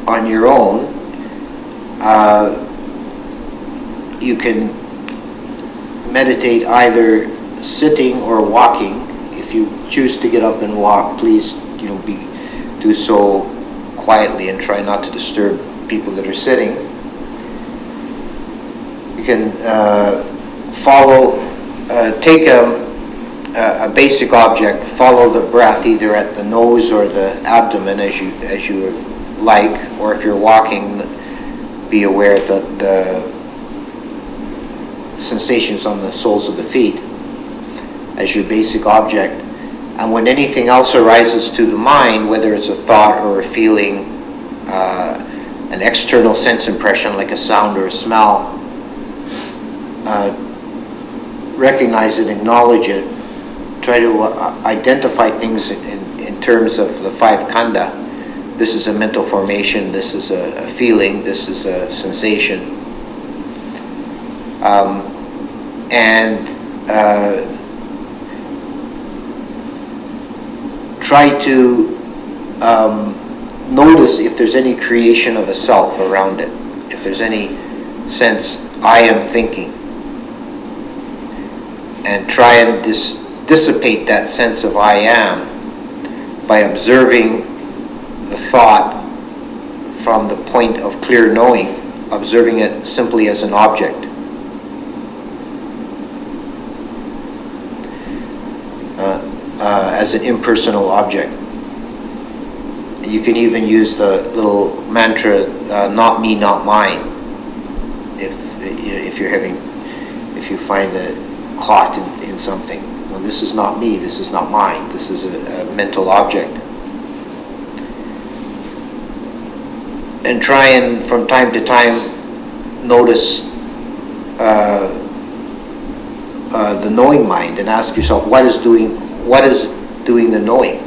on your own. You can meditate either sitting or walking. If you choose to get up and walk, please do so quietly and try not to disturb people that are sitting. You can take a basic object, follow the breath either at the nose or the abdomen as you like, or if you're walking, be aware that the sensations on the soles of the feet as your basic object. And when anything else arises to the mind, whether it's a thought or a feeling, an external sense impression like a sound or a smell, recognize it, acknowledge it, try to identify things in terms of the five khandha. This is a mental formation, this is a feeling, this is a sensation. And try to notice if there's any creation of a self around it, if there's any sense, I am thinking. And try and dissipate that sense of I am by observing the thought from the point of clear knowing, observing it simply as an object. As an impersonal object. You can even use the little mantra, not me, not mine, if you find that caught in something. Well, this is not me, this is not mine, this is a mental object. And try and from time to time notice the knowing mind and ask yourself, what is doing the knowing?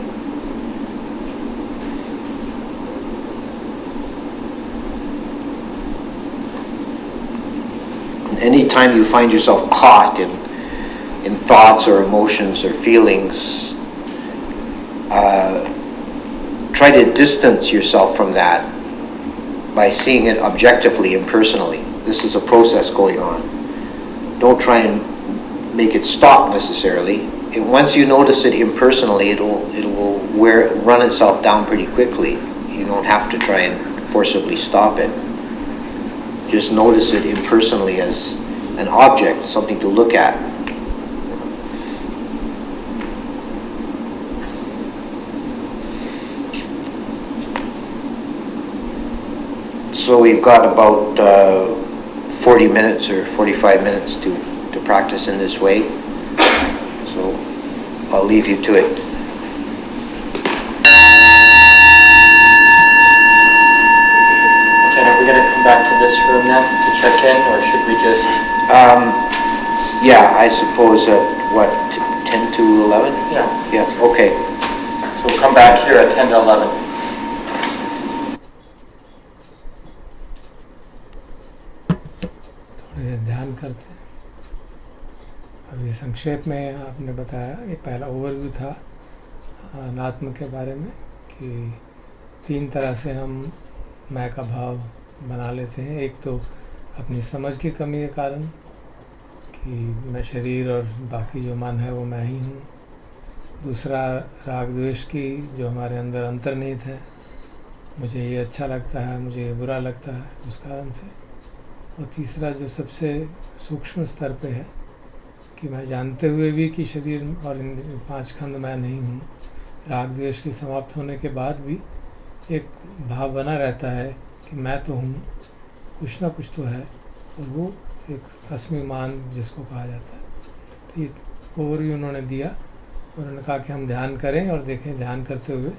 Anytime you find yourself caught in thoughts or emotions or feelings, try to distance yourself from that by seeing it objectively and personally. This is a process going on. Don't try and make it stop necessarily. Once you notice it impersonally, it will run itself down pretty quickly. you don't have to try and forcibly stop it. Just notice it impersonally as an object, something to look at. So we've got about 40 minutes or 45 minutes to practice in this way. So I'll leave you to it. Jen, are we going to come back to this room then to check in, or should we just... Yeah, I suppose at what, 10 to 11? Yeah. Yeah, okay. So we'll come back here at 10 to 11. थोड़ी देर ध्यान करते हैं। अभी संक्षेप में आपने बताया, ये पहला ओवरव्यू था अनात्म के बारे में कि 3 तरह से हम मैं का भाव बना लेते हैं। एक तो अपनी समझ की कमी के कारण कि मैं शरीर और बाकी जो मन है वो मैं ही हूँ। दूसरा राग द्वेष की जो हमारे अंदर अंतर्निहित है, मुझे ये अच्छा लगता है, मुझे ये बुरा लगता है, उस कारण से। और तीसरा जो सबसे सूक्ष्म स्तर पे है कि मैं जानते हुए भी कि शरीर और इन 5 खंड मैं नहीं हूँ, राग द्वेष की समाप्त होने के बाद भी एक भाव बना रहता है कि मैं तो हूँ, कुछ ना कुछ तो है, और वो एक अस्मिमान जिसको कहा जाता है। तो ये ओवरव्यू उन्होंने दिया और उन्होंने कहा कि हम ध्यान करें और देखें ध्यान करते हुए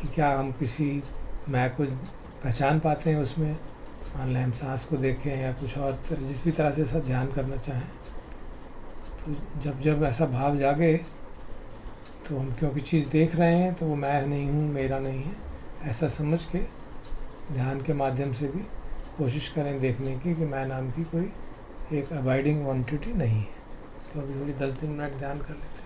कि क्या हम किसी मैं को पहचान पाते हैं उसमें। मान लें हम सांस को देखें या कुछ और जिस भी तरह से सब ध्यान करना चाहें, तो जब जब ऐसा भाव जागे तो हम क्योंकि चीज़ देख रहे हैं तो वो मैं नहीं हूँ, मेरा नहीं है, ऐसा समझ के ध्यान के माध्यम से भी कोशिश करें देखने की कि मैं नाम की कोई एक अबाइडिंग क्वांटिटी नहीं है। तो अभी थोड़ी 10 मिनट ध्यान कर लेते हैं।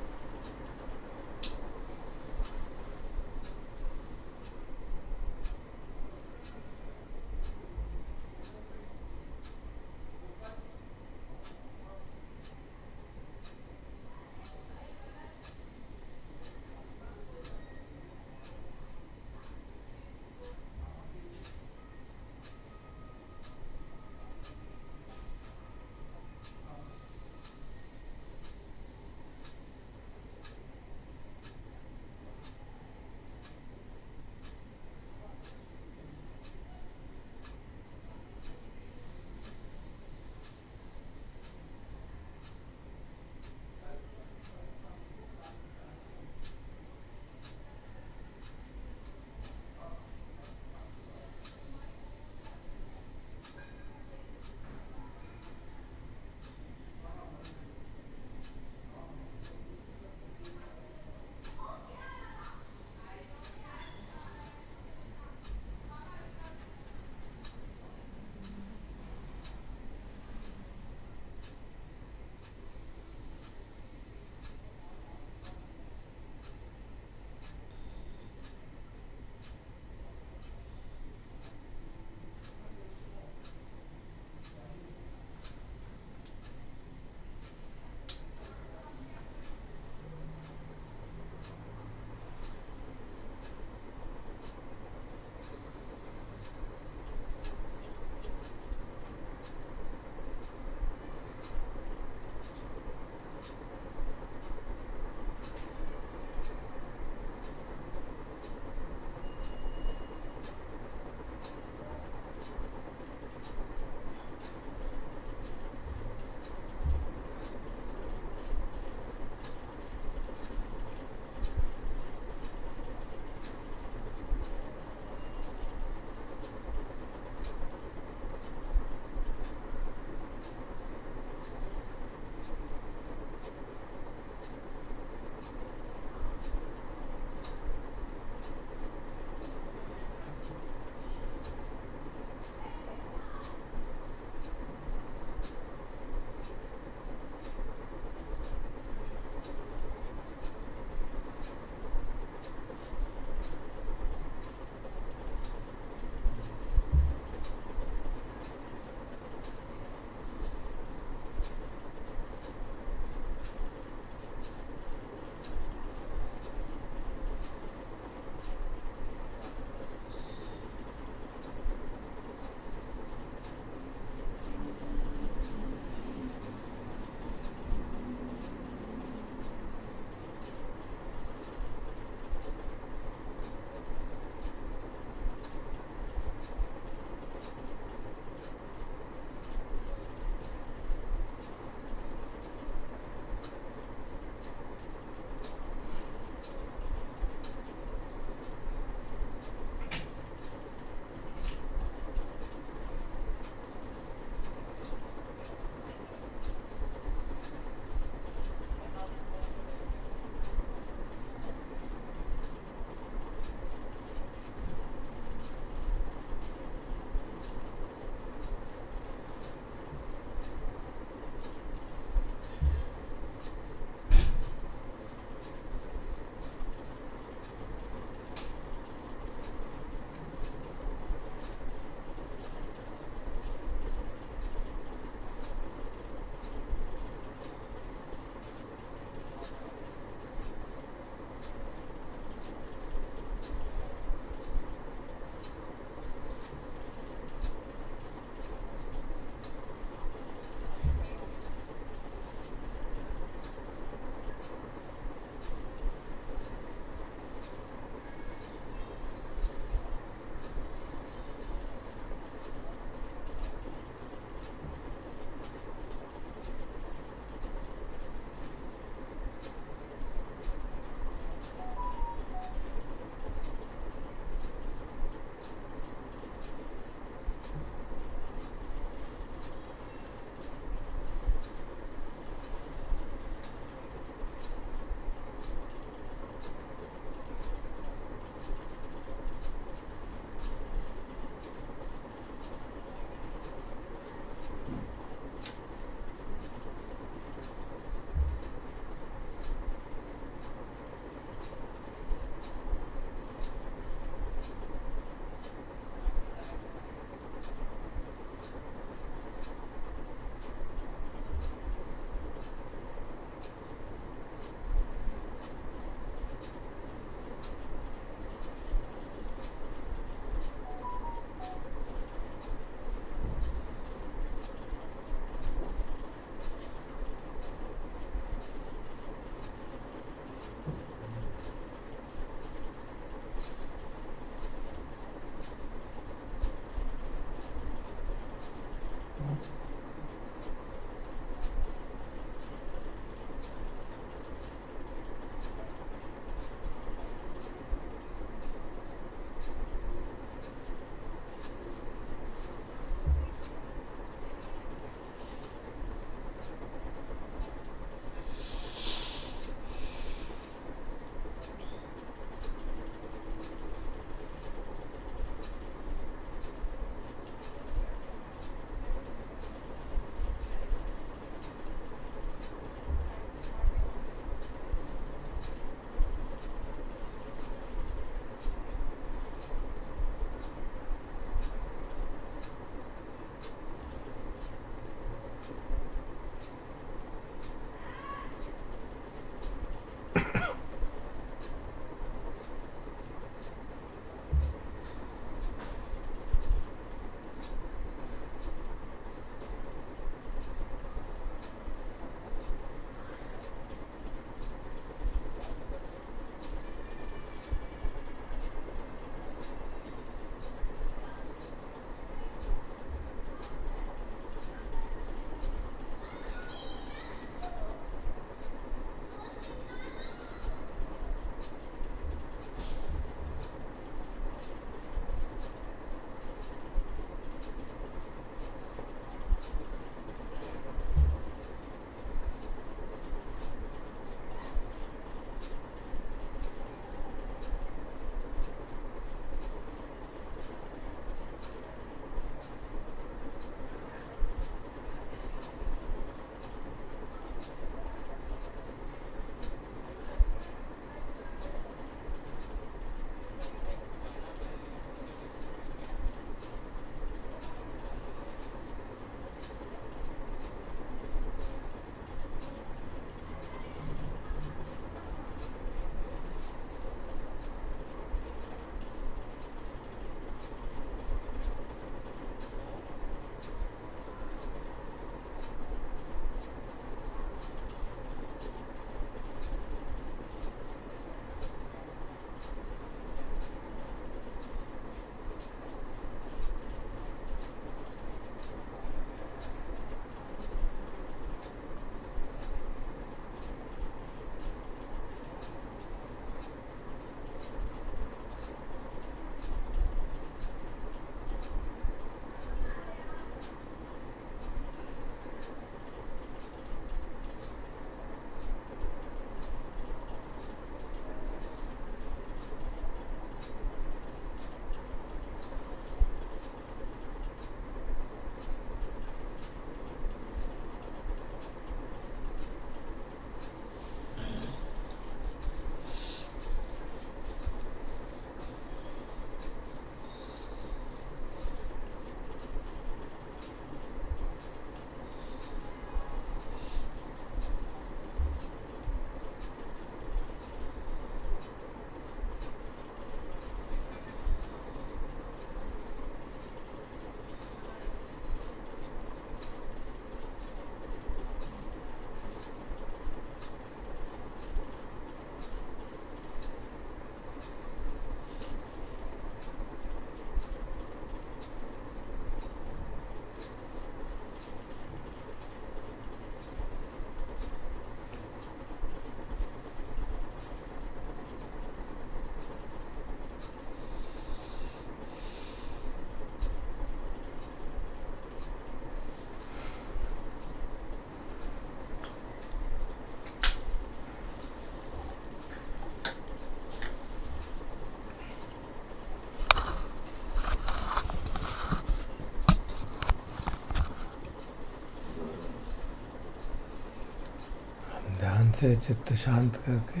से चित्त शांत करके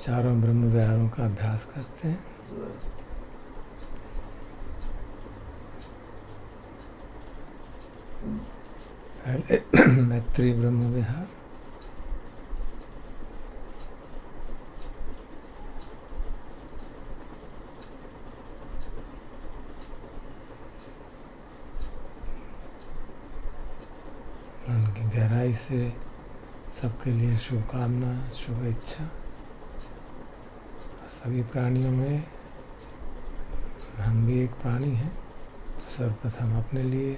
चारों ब्रह्म विहारों का अभ्यास करते हैं। पहले मैत्री ब्रह्म विहार, मन की गहराई से सबके लिए शुभकामना, शुभ इच्छा। सभी प्राणियों में हम भी एक प्राणी हैं, तो सर्वप्रथम अपने लिए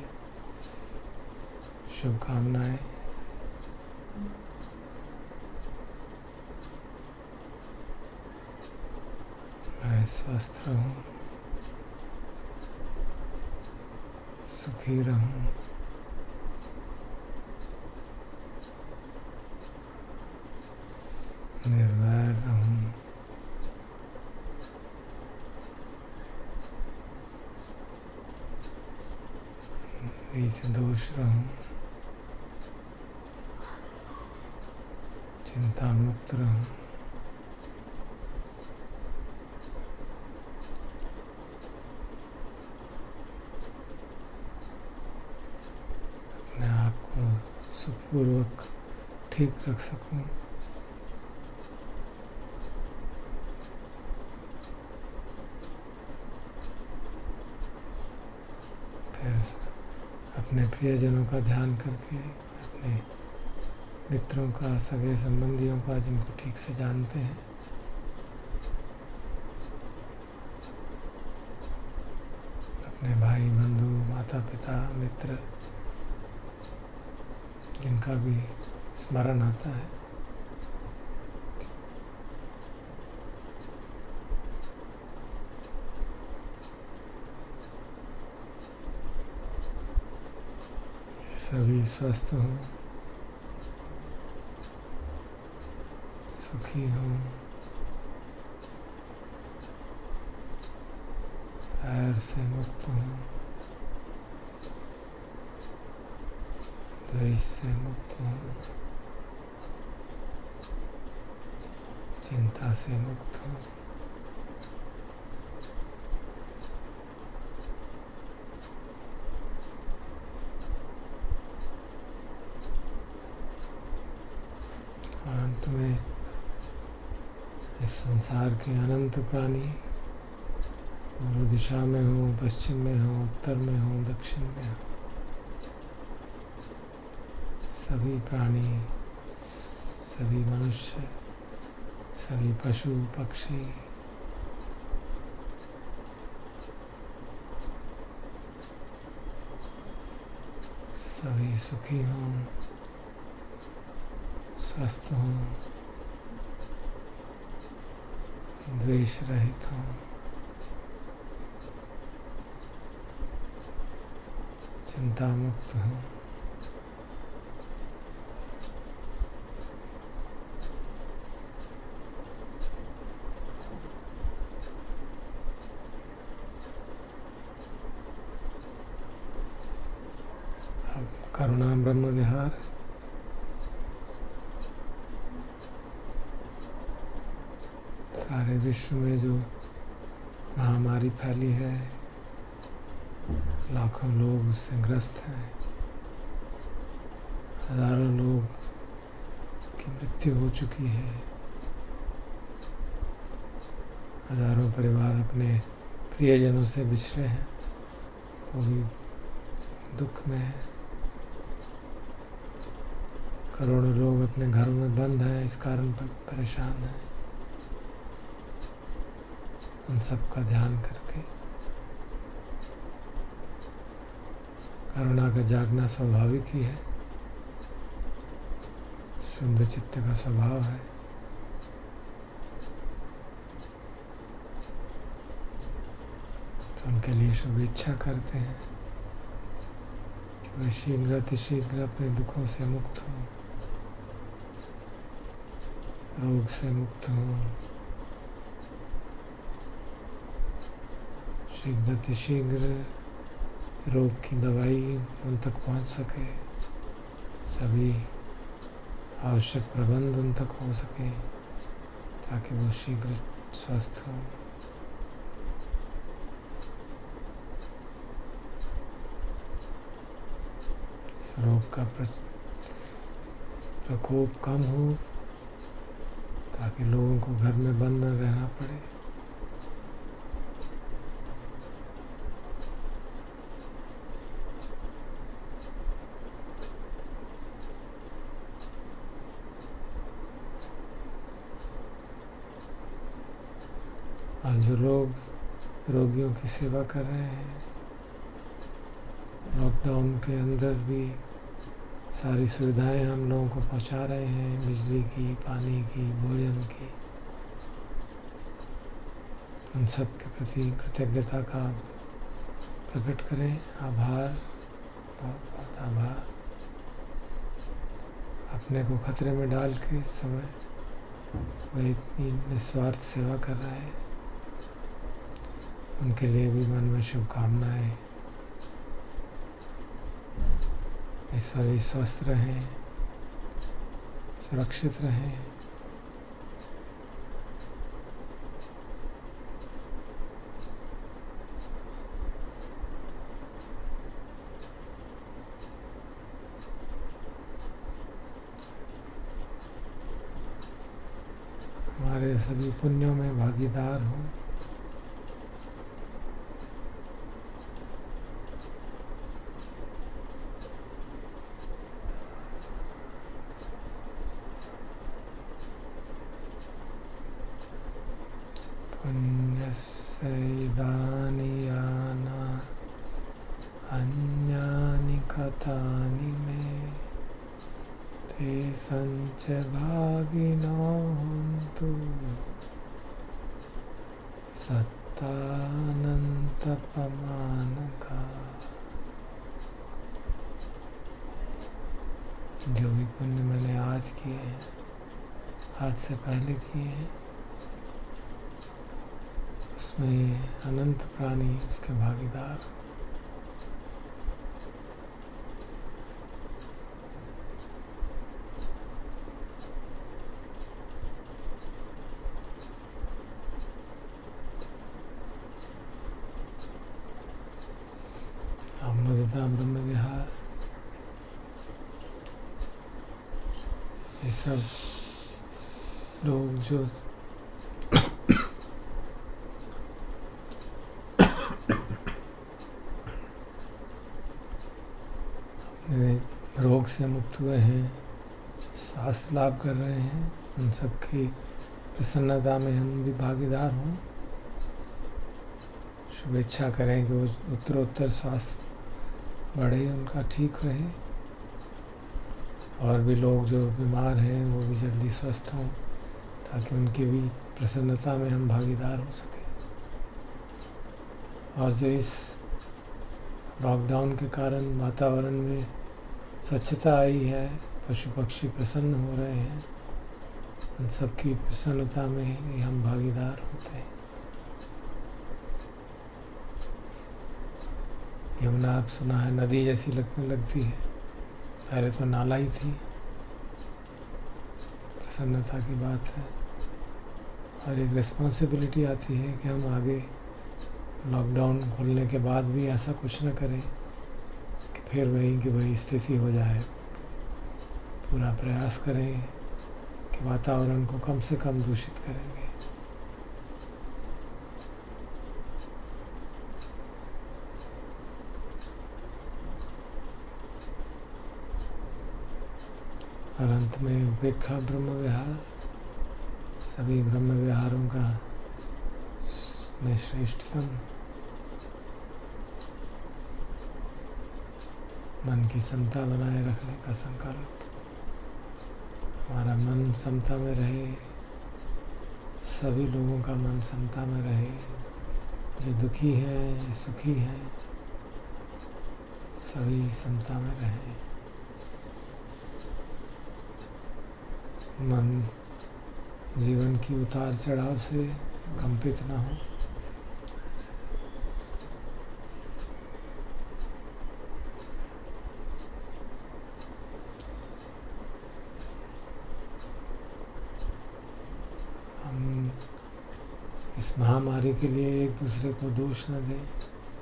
शुभकामनाएं। मैं स्वस्थ रहूं, सुखी रहूं, निर्वैर रहूं, दोष रहूं, चिंता मुक्त रहूं। अपने आप को सुखपूर्वक ठीक रख सकूं। अपने प्रियजनों का ध्यान करके, अपने मित्रों का, सगे संबंधियों का जिनको ठीक से जानते हैं, अपने भाई बंधु, माता पिता, मित्र, जिनका भी स्मरण आता है, सभी स्वस्थ हों, सुखी हों, बैर से मुक्त हों, द्वेष से मुक्त हों, चिंता से मुक्त हों। अंत में इस संसार के अनंत प्राणी पूर्व दिशा में हो, पश्चिम में हो, उत्तर में हो, दक्षिण में हो, सभी प्राणी, सभी मनुष्य, सभी पशु पक्षी, सभी सुखी हों, स्वस्थ हों, द्वेष रहित हों, चिंता मुक्त हों। अब करुणा ब्रह्म विहार, सारे विश्व में जो महामारी फैली है, लाखों लोग उससे ग्रस्त हैं, हजारों लोग की मृत्यु हो चुकी है, हजारों परिवार अपने प्रियजनों से बिछड़े हैं, वो भी दुख में है, करोड़ों लोग अपने घरों में बंद हैं, इस कारण पर परेशान हैं। उन सब का ध्यान करके करुणा का जागना स्वाभाविक ही है, शुद्ध चित्त का स्वभाव है। तो उनके लिए शुभेच्छा करते हैं कि वह शीघ्र अतिशीघ्र अपने दुखों से मुक्त हो, रोग से मुक्त हो, शीघ्र अतिशीघ्र रोग की दवाई उन तक पहुंच सके, सभी आवश्यक प्रबंध उन तक हो सके ताकि वो शीघ्र स्वस्थ हो। इस रोग का प्रकोप कम हो ताकि लोगों को घर में बंद न रहना पड़े। और जो लोग रोगियों की सेवा कर रहे हैं, लॉकडाउन के अंदर भी सारी सुविधाएं हम लोगों को पहुंचा रहे हैं, बिजली की, पानी की, भोजन की, उन सब के प्रति कृतज्ञता का प्रकट करें। आभार, बहुत बहुत आभार। अपने को खतरे में डाल के इस समय वह इतनी निस्वार्थ सेवा कर रहे हैं, उनके लिए भी मन में शुभकामनाएं। ईश्वरी स्वस्थ रहें, सुरक्षित रहें। हमारे सभी पुण्यों में भागीदार हों। पुण्यस्य इदानि याना अन्यानि कथानि मे ते संच भागिनो हन्तु सत्तानन्तपमानका। जो भी पुण्य मैंने आज किए हैं, आज से पहले किए हैं, उसमें अनंत प्राणी उसके भागीदार। अमृता ब्रह्म विहार, ये सब लोग जो रोग से मुक्त हुए हैं, स्वास्थ्य लाभ कर रहे हैं, उन सबकी प्रसन्नता में हम भी भागीदार हों। शुभेच्छा करें कि वो उत्तरोत्तर स्वास्थ्य बढ़े, उनका ठीक रहे, और भी लोग जो बीमार हैं वो भी जल्दी स्वस्थ हों ताकि उनकी भी प्रसन्नता में हम भागीदार हो सकें। और जो इस लॉकडाउन के कारण वातावरण में स्वच्छता आई है, पशु पक्षी प्रसन्न हो रहे हैं, उन सबकी प्रसन्नता में ही हम भागीदार होते हैं। यमुना आप सुना है नदी जैसी लगने लगती है, पहले तो नाला ही थी। प्रसन्नता की बात है। और एक रिस्पॉन्सिबिलिटी आती है कि हम आगे लॉकडाउन खुलने के बाद भी ऐसा कुछ न करें कि फिर वही स्थिति हो जाए। पूरा प्रयास करें कि वातावरण को कम से कम दूषित करेंगे। और अंत में उपेक्षा ब्रह्म विहार, सभी ब्रह्म विहारों का में श्रेष्ठतम मन की समता बनाए रखने का संकल्प। हमारा मन समता में रहे, सभी लोगों का मन समता में रहे, जो दुखी हैं, सुखी हैं, सभी समता में रहें। मन जीवन की उतार चढ़ाव से कंपित न हो। इस महामारी के लिए एक दूसरे को दोष न दें,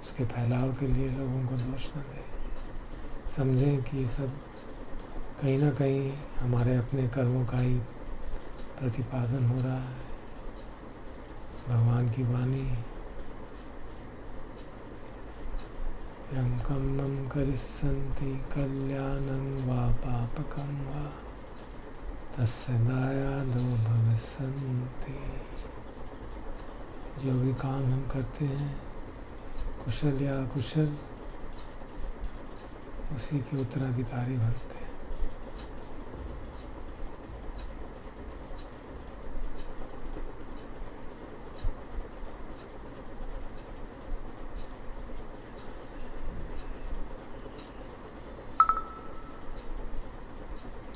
उसके फैलाव के लिए लोगों को दोष न दें। समझें कि ये सब कहीं ना कहीं हमारे अपने कर्मों का ही प्रतिपादन हो रहा है। भगवान की वाणी, यम कर्मं करिष्यन्ति कल्याणं वा पापकं वा तस्य दायादो भविष्यन्ति। जो भी काम हम करते हैं, कुशल या अकुशल, उसी के उत्तराधिकारी बनते हैं।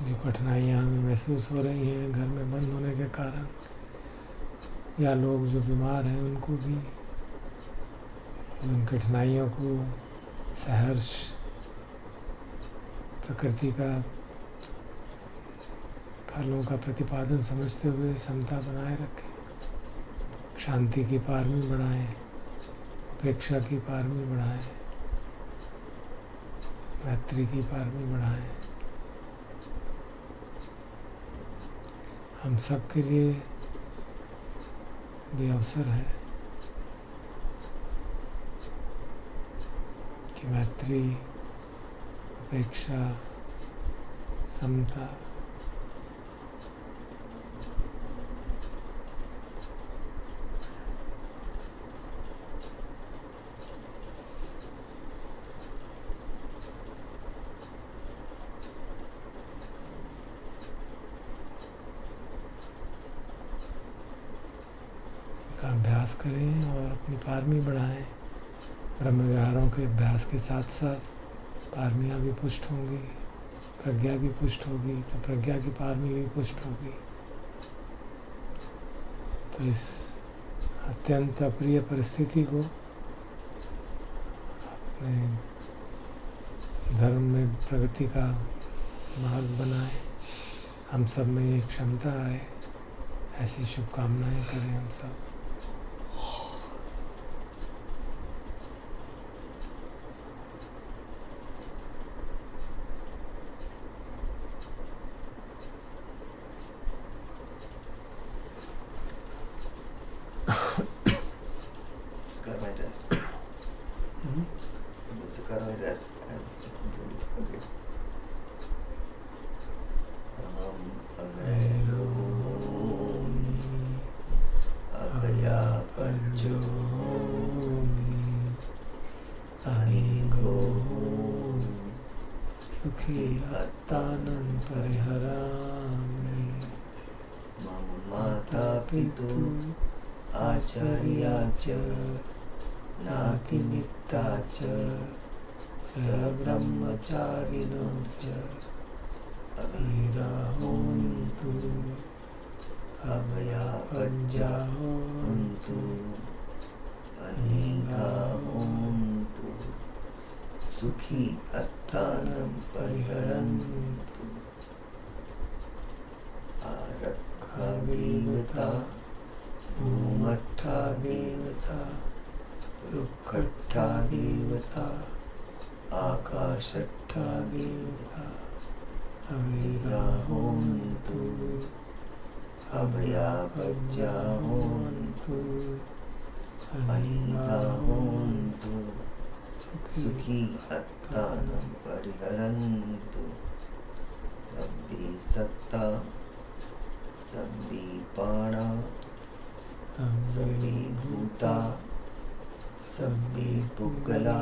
जो कठिनाइयाँ हमें महसूस हो रही हैं घर में बंद होने के कारण, या लोग जो बीमार हैं उनको भी उन कठिनाइयों को सहर्ष प्रकृति का फलों का प्रतिपादन समझते हुए समता बनाए रखें, शांति की पारमी बढ़ाएं, उपेक्षा की पारमी बढ़ाएं, मैत्री की पारमी बढ़ाएं। हम सब के लिए भी अवसर है कि मैत्री, उपेक्षा, समता, का अभ्यास करें और अपनी पारमी बढ़ाएं। ब्रह्म विहारों के अभ्यास के साथ साथ पारमियाँ भी पुष्ट होंगी, प्रज्ञा भी पुष्ट होगी, तो प्रज्ञा की पारमी भी पुष्ट होगी। तो इस अत्यंत अप्रिय परिस्थिति को अपने धर्म में प्रगति का मार्ग बनाएं। हम सब में ये क्षमता आए, ऐसी शुभकामनाएं करें हम सब। सुखी अत्तानं परिहरामि। मम माता पितु आचार्या च नातिमित्ता च सब्रह्मचारिणो च अविराहोन्तु अभयापज्जाहोन्तु अनीगाहोन्तु सुखी अत्तानं परिहरन्तु। आरक्षा देवता, भूमट्ठा देवता, रुक्खट्ठा देवता, आकाशट्ठा देवता अविराहोन्तु अभयापज्जाहोन्तु अनीगाहोन्तु सुखी अत्तानं परिहरन्तु। सब्बे सत्ता, सब्बे पाणा, सब्बे भूता, सब्बे पुग्गला,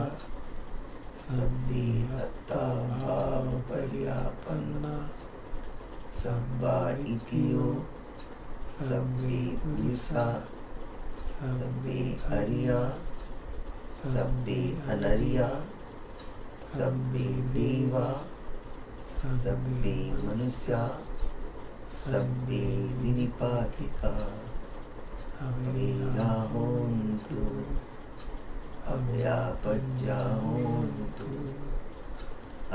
सब्बे अत्ता भाव पर्यापन्ना, सब्बा इतियो, सब्बे पुरुषा, सब्बे अरिया, सब्बे अनरिया, सब्बे देवा, सब्बे मनुष्या, सब्बे विनिपातिका अविराहोन्तु अभयापज्जाहोन्तु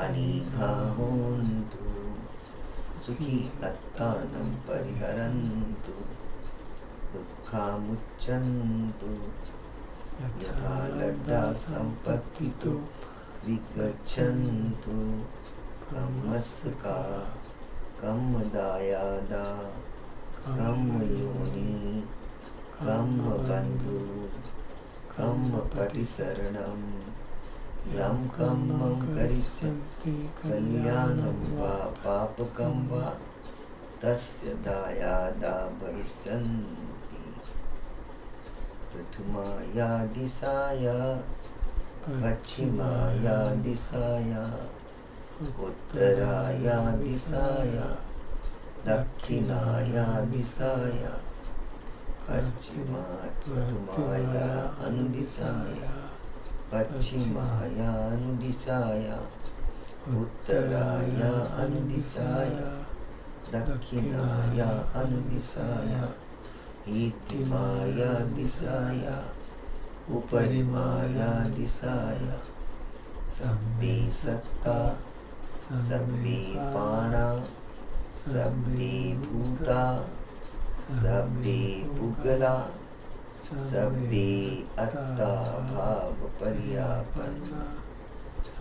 अनीगाहोन्तु सुखी अत्तानं परिहरन्तु। दुःख दुःखामुच्यन्तु यथा लड्डा सम्पत्तितो विगच्छन्तु कम्मस्का कम्मदायादा कम्मयोनि कम्मबन्धु कम्मपटिसरणं यं कम्मं करिष्यन्ति कल्याणं वा पापकं वा तस्य दायादा भविष्यन्ति प्रथमाया दिशाया पश्चिमाया दिशाया उत्तराया दिशाया दक्षिणाया दिशाया प्रथमाया अनुदिशाया पश्चिमाया अनुदिशाया उत्तराया अनुदिशाया दक्षिणाया अनुदिशाया ईटिमाया दिशाया उपरिमाया दिशाया सब्बे सत्ता सब्बे पाणा सब्बे भूता सब्बे पुगला सब्बे अत्ता भाव पर्यापन्ना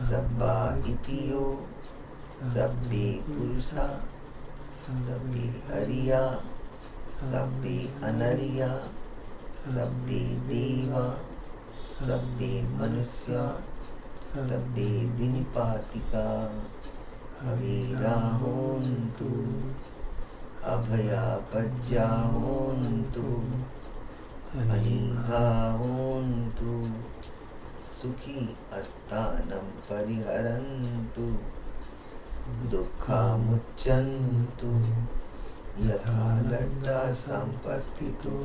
सब्बा इतियो सब्बे पुरुषा सब्बे अरिया सब्बे अनरिया सब्बे देवा सब्बे मनुष्या सब्बे विनिपातिका अवीरा होन्तु अभया पज्जा होन्तु अनीघा होन्तु सुखी अत्तानं परिहरन्तु दुःखामुच्यन्तु यथा लड्डा सम्पत्तितो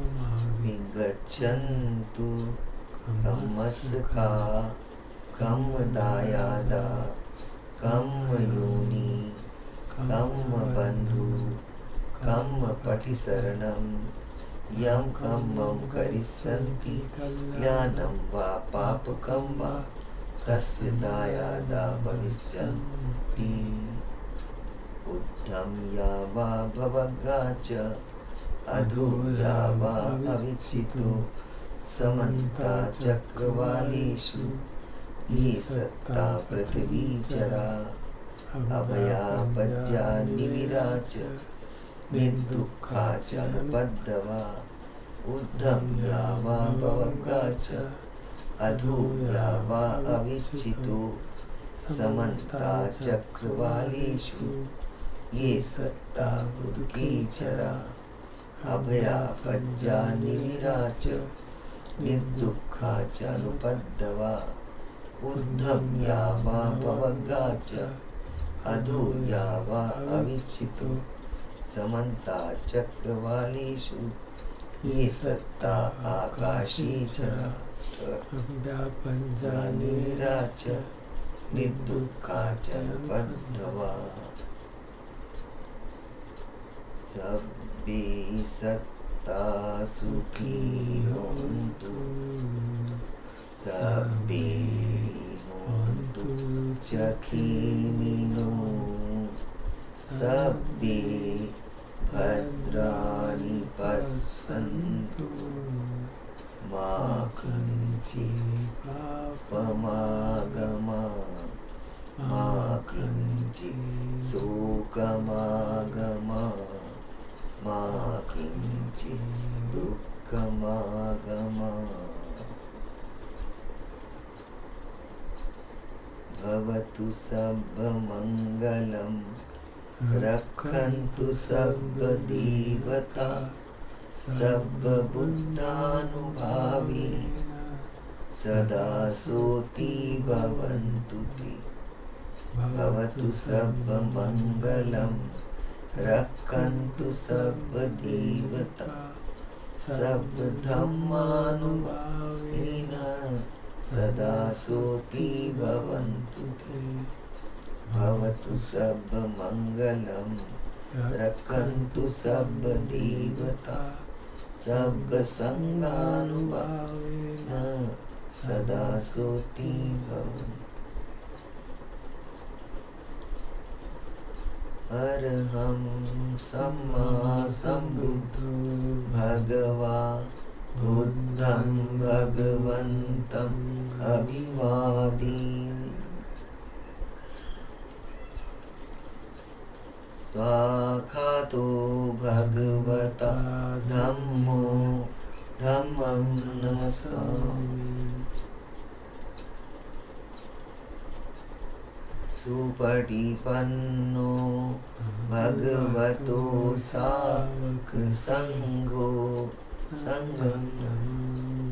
विगच्छन्तु कम्मस्का कम्मदायादा कम्मयोनि कम्मबन्धु कम्मपटिसरणं यं कम्मं करिष्यन्ति कल्याणं वा पापकं वा तस्य दायादा भविष्यन्ति उद्धं या वा भवगा च अधो या वा अविचितो समन्ता चक्रवालेषु ये सत्ता पृथ्वी चरा अभया पज्जा निविरा च निर्दुःखा च अनुपद्रवा ऊर्ध्वं या वा भवगा च अधो या वा अविच्चितो समन्ता चक्रवालेषु ये सत्ता उदके चरा अभया पज्जा निविरा च निर्दुःखा च अनुपद्रवा ऊर्ध्वं या वा भवगा च अधो या वा अविच्चितो समन्ता चक्रवालेषु ये सत्ता आकाशे चरा पञ्जा निविरा च निर्दुःखा च अनुपद्रवा सब्बे सत्ता सुखी होन्तु सब्बे होन्तु चखिमिनो सब्बे भद्राणि पश्यन्तु मा किञ्चित् पापमागमा मा किञ्चित् शोकमागमा मा किञ्चित् दुःखमागमा भवतु सर्वमङ्गलं रक्षन्तु सर्वदेवता सर्वबुद्धानुभावेन सदा सोति भवन्तु ते भवतु सर्वमङ्गलं रक्षन्तु सर्वदेवता सर्वधर्मानुभावेन सदा सोति भवन्तु ते भवतु सर्वमङ्गलं रक्षन्तु सर्वदेवता सर्वसङ्गानुभावेन सदा सोति भवन्तु। अरहं सम्मा सम्बुद्धो भगवा बुद्धं भगवन्तम् अभिवादीमि। स्वाखातो भगवता धम्मो धम्मं नमस्सामि। सुपटिपन्नो भगवतो सावक संघो संघं नमामि।